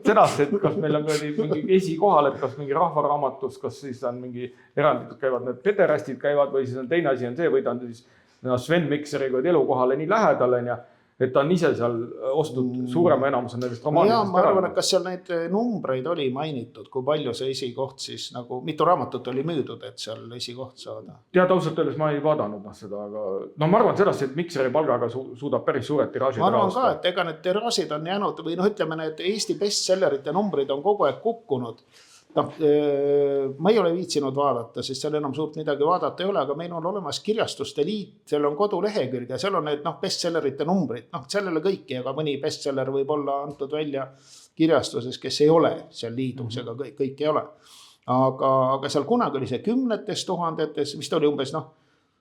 sedasi, et kas meil on mingi esikohal, et kas mingi Rahvaraamatus, kas siis on mingi erandid käivad, need pederastid käivad või siis on teine asi on see, või ta on siis Sven Mikseriga elukohale nii lähedal on ja et ta on ise seal ostud suurema enamus on nendest romaanidest. Ma arvan, et kas seal neid numbreid oli mainitud, kui palju see esikoht siis nagu, mitu raamatut oli müüdud, et seal esikoht saada? Tead, ausalt öeldes ma ei vaadanud seda, aga ma arvan sedasi, et Mikseri palgaga suudab päris suured tiraažid ära osta. Ma arvan ka, et ega need tiraažid on jäänud või ütleme, need Eesti bestsellerite numbrid on kogu aeg kukkunud. Ma ei ole viitsinud vaadata, sest seal enam suurt midagi vaadata ei ole, aga meil on olemas Kirjastuste Liit, seal on kodulehekülg ja seal on need bestsellerite numbrid, sellele kõiki, aga mõni bestseller võib olla antud välja kirjastuses, kes ei ole seal liidus, ega kõik ei ole. Aga seal kunagi oli see 10 000, vist oli umbes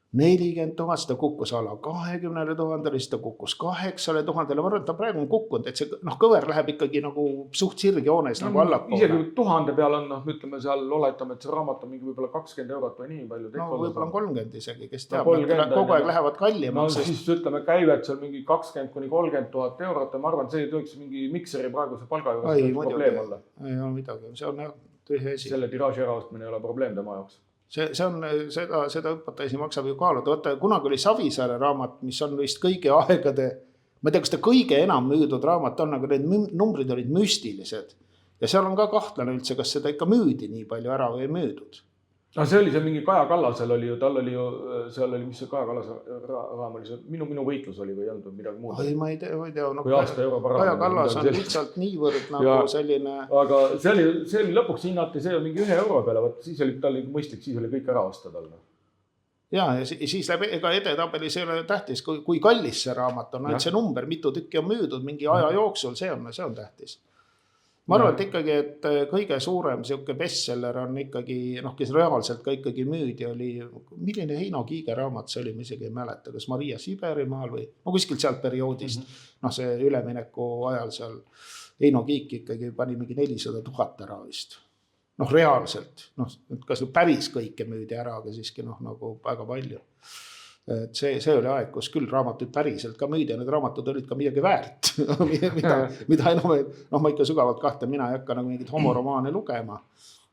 40 000, seda kukkus alla 20 000, seda kukkus 8 000, ma arvan, et ta praegu on kukkunud, et see kõver läheb ikkagi nagu suht sirgjoones nagu allapoole. Isegi 1000 peal on, ütleme seal, oletame, et see raamat on mingi võib-olla 20 eurot või nii palju. Võib-olla on 30 isegi, kes teab, kogu aeg lähevad kallimaks. Siis ütleme käivet seal mingi 20 kuni 30 000 eurot ja ma arvan, et see ei tohiks mingi Mikseri praeguse palga juures probleem olla. Ei ole midagi, see on tühi esi. Selle tiraaži äraostmine ei ole probleem tema jaoks. See on, seda hüpoteesi maksab ju kaaluda. Kunagi oli Savisaare raamat, mis on vist kõigi aegade, ma ei tea, kas ta kõige enam müüdud raamat on, aga need numbrid olid müstilised. Ja seal on ka kahtlane üldse, kas seda ikka müüdi nii palju ära või ei müüdud. No see oli see mingi Kaja Kallasel oli ju, tal oli ju, seal oli, mis see Kaja Kallase raam oli, see minu võitlus oli või ei olnud midagi muud? Ei, ma ei tea. Kui aasta euro parem. Kaja Kallas on lihtsalt niivõrd nagu selline... Aga see oli lõpuks hinnati, see mingi 1 euro peale, siis oli tal mõistlik, siis oli kõik ära osta tal. Ja siis läheb, ega edetabelis ei ole tähtis, kui kallis see raamat on, et see number, mitu tükki on müüdud mingi aja jooksul, see on tähtis. Ma arvan, et ikkagi, et kõige suurem bestseller on ikkagi, kes reaalselt ka ikkagi müüdi, oli, milline Heino Kiige raamat see oli, ma isegi ei mäleta, kas Maria Siberimaal või kuskilt sealt perioodist, see ülemineku ajal seal Heino Kiik ikkagi pani mingi 400 000 ära vist. Reaalselt, kas päris kõike müüdi ära, aga siiski nagu väga palju. Et see oli aeg, kus küll raamatuid päriselt ka müüdi ja need raamatud olid ka midagi väärt, mida enam, ma ikka sügavalt kahten, mina ei hakka nagu mingid homoromaane lugema.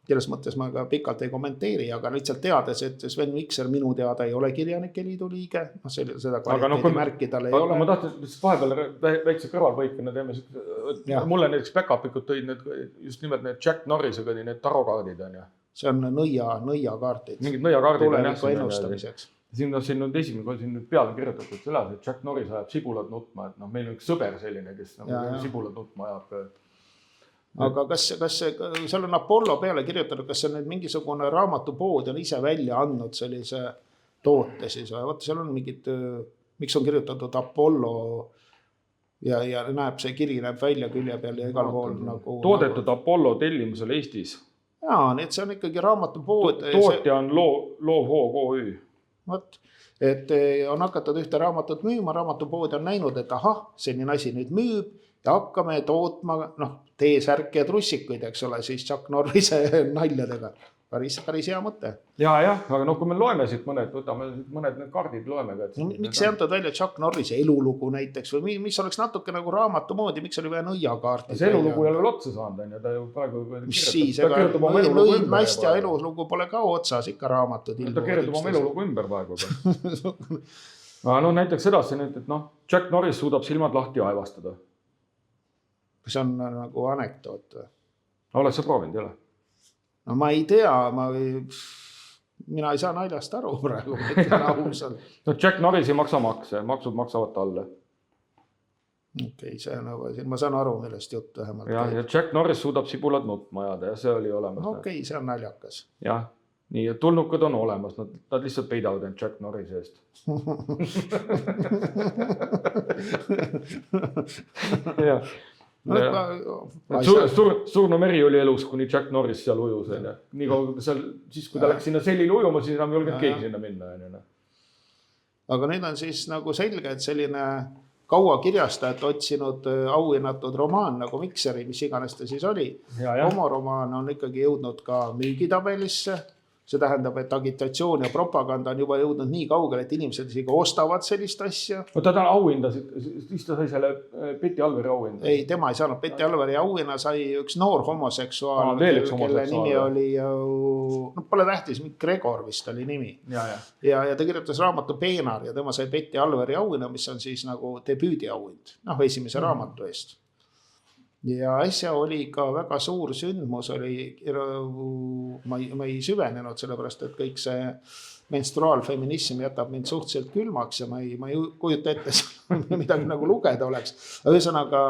Selles mõttes ma ka pikalt ei kommenteeri, aga lihtsalt teades, et Sven Mikser minu teada ei ole Kirjanike Liidu liige, seda kvaliteedi märki tal ei ole. Ma tahtsin vahepeal väikse kõrvalpõikena teeme, mulle näiteks back-up'ikud tõid just nimelt need Jack Norrisega need tarokaardid on ja. See on nõiakaardid. Mingid nõiakaardid on tuleviku ennustamiseks. Siin on esimene, kui siin nüüd peale kirjutatud selles, et Jack Norris ajab sibulad nutma, et meil on üks sõber selline, kes sibulad nutma ajab. Aga kas seal on Apollo peale kirjutatud, kas see on mingisugune raamatupood on ise välja andnud sellise toote siis või? Vaata, seal on mingid, miks on kirjutatud Apollo ja näeb, see kiri näeb välja külje peal ja igal pool nagu... Toodetud Apollo tellimusel Eestis. Jaa, nii et see on ikkagi raamatupood. Tootja on Loovhoog OÜ. Võt, et on hakatud ühte raamatut müüma, raamatupood on näinud, et ahah, selline asi nüüd müüb ja hakkame tootma T-särke ja trussikuid, eks ole, siis Chuck Norrise naljadega. Päris hea mõte. Ja, aga kui me loeme siit võtame mõned need kaardid loeme. Miks ei antud välja Chuck Norrise elulugu näiteks või mis oleks natuke nagu raamatu moodi, miks oli vaja nõiakaarti? See elulugu ei ole veel otsa saanud, ta ju praegu naist ja elulugu pole ka otsas, ikka raamatud. Ta kirjutab oma elulugu ümber praegu. Näiteks edasi, et Chuck Norris suudab silmad lahti aevastada. See on nagu anekdoot. Oled sa proovinud, ei ole? No ma ei tea, mina ei saa naljast aru praegu. Chuck Norris ei maksa makse, maksud maksavad talle. Okei, ma saan aru, millest jutt vähemalt. Ja Chuck Norris suudab sibulad nutma ajada ja see oli olemas. Okei, see on naljakas. Jah, nii, et tulnukad on olemas, nad lihtsalt peidavad end Chuck Norris eest. Jah. Surno meri oli elus, kuni Chuck Norris seal ujus. Nii kaua seal, siis kui ta läks sinna sellile ujuma, siis enam julgenud keegi sinna minna. Aga nüüd on siis nagu selge, et selline kaua kirjastajat otsinud auhinnatud romaan nagu Mikseri, mis iganes ta siis oli. Homoromaan on ikkagi jõudnud ka müügitabelisse. See tähendab, et agitatsioon ja propaganda on juba jõudnud nii kaugele, et inimesed isegi ostavad sellist asja. Ta on auhinda, siis ta sai selle Peti Alveri auhinda. Ei, tema ei saanud Peti Alveri auhinna, sai üks noor homoseksuaal, kelle nimi oli, pole tähtis, Gregor vist oli nimi. Ja ta kirjutas raamatu Peenar ja tema sai Peti Alveri auhinna, mis on siis nagu debüüdi auhind, esimese raamatu eest. Ja äsja oli ka väga suur sündmus, ma ei süvenenud sellepärast, et kõik see menstruaalfeminism jätab mind suhteliselt külmaks ja ma ei kujuta ette midagi nagu lugeda oleks. Ühesõnaga,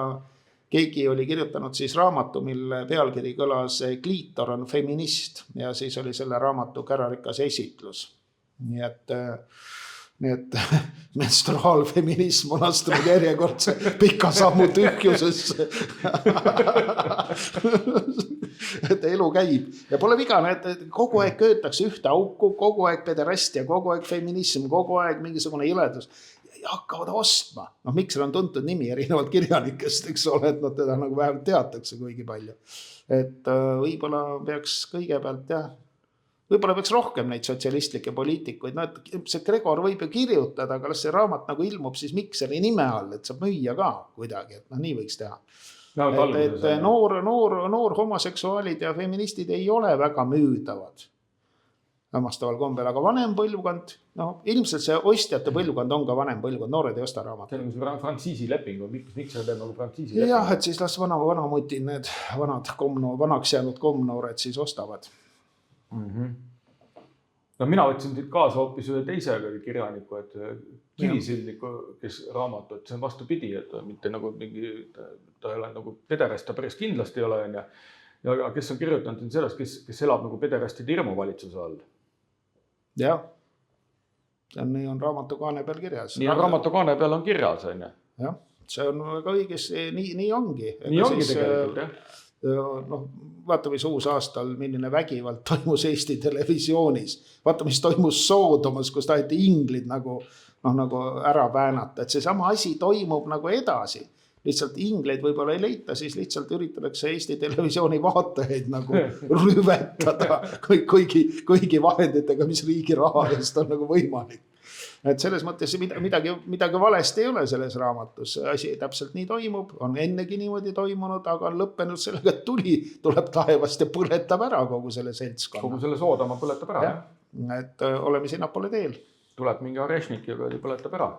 keegi oli kirjutanud siis raamatu, mille pealkiri kõlas Kliitor on feminist ja siis oli selle raamatu kärarikas esitlus. Nii et menstruaalfeminism on astunud järjekordse pika sammu tühjusesse. Et elu käib ja pole vigane, et kogu aeg köötakse ühte auku, kogu aeg pederastia, kogu aeg feminism, kogu aeg mingisugune jõledus ja hakkavad ostma. Miks on tuntud nimi erinevalt kirjanikest, eks ole, et teda nagu vähemalt teatakse kuigi palju. Et võib-olla peaks kõigepealt võib-olla peaks rohkem neid sotsialistlikke poliitikuid. See Gregor võib ju kirjutada, aga las see raamat nagu ilmub siis Mikseri nime all, et saab müüa ka kuidagi, et nii võiks teha. Et noor homoseksuaalid ja feministid ei ole väga müüdavad hämmastaval kombel, aga vanem põlvkond, ilmselt see ostjate põlvkond on ka vanem põlvkond, noored ei osta raamat. See on nagu frantsiisi leping, miks see teeb nagu frantsiisi leping? Jah, et siis las vanamuti need vanaks jäänud komnoored siis ostavad. Mina võtsin siit kaasa hoopis ühe teise kirjaniku, et Kivisildniku, kes raamatu, et see on vastupidi, et mitte nagu mingi, ta ei ole nagu pederast, ta päris kindlasti ei ole, ja kes on kirjutanud sellest, kes elab nagu pederastide hirmuvalitsuse all. Jah, nii on raamatukaane peal kirjas. Nii on raamatukaane peal on kirjas, jah, see on väga õiges, nii ongi. Nii ongi tegelikult, jah. Vaata, mis uus aastal, milline vägivald toimus Eesti televisioonis. Vaata, mis toimus Soodomas, kus taheti inglid nagu ära väänata. Et see sama asi toimub nagu edasi. Lihtsalt ingleid võib-olla ei leita, siis lihtsalt üritatakse Eesti televisiooni vaatajaid nagu rüvetada kõigi vahenditega, mis riigi raha eest on nagu võimalik. Et selles mõttes midagi valesti ei ole selles raamatus. Asi täpselt nii toimub, on ennegi niimoodi toimunud, aga on lõppenud sellega, et tuli tuleb taevast ja põletab ära kogu selle seltskonna. Kogu selle Soodoma põletab ära. Et oleme sinnapoole teel. Tuleb mingi Arešnik ja põletab ära.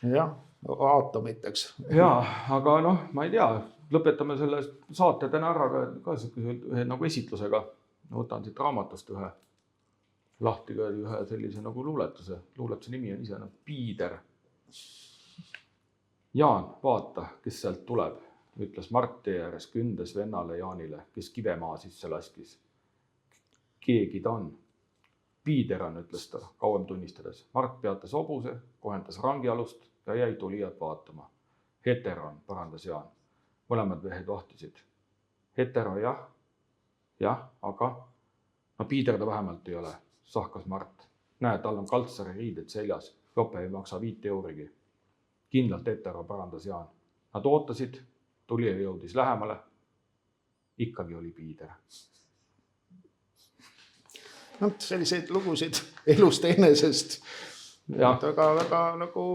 Jah, aatomiteks. Jaa, aga ma ei tea, lõpetame selle saate täna ära ka ühe nagu esitlusega. Võtan siit raamatust ühe. Lahti ka ühe sellise nagu luuletuse. Luuletuse nimi on ise Piider. Jaan, vaata, kes sealt tuleb, ütles Mart tee ääres kündes vennale Jaanile, kes kivemaa sisse laskis. Keegi ta on. Piider on, ütles ta kauem tunnistades. Mart peatas hobuse, kohendas rangialust ja jäi tulijad vaatama. Hetero on, parandas Jaan. Mõlemad mehed vahtisid. Hetero jah, aga no piider ta vähemalt ei ole, sahkas Mart. Näed, tal on Kaltsari riided seljas, jope ei maksa 5 eurigi. Kindlalt hetero, parandas Jaan. Nad ootasid, tuli ja jõudis lähemale. Ikkagi oli piider. No, selliseid lugusid elust enesest. Väga nagu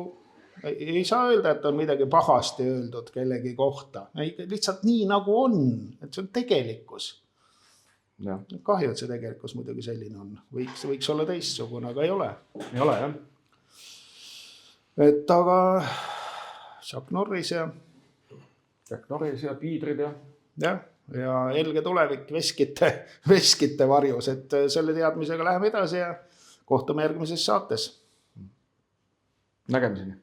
ei saa öelda, et on midagi pahasti öeldud kellegi kohta. Lihtsalt nii nagu on, et see on tegelikkus. Ja. Kahju, et see tegelikkus muidugi selline on. Võiks olla teistsugune, aga ei ole. Ei ole, jah. Et aga Chuck Norris ja piidrid ja helge tulevik veskite varjus, et selle teadmisega läheme edasi ja kohtume järgmises saates. Nägemiseni.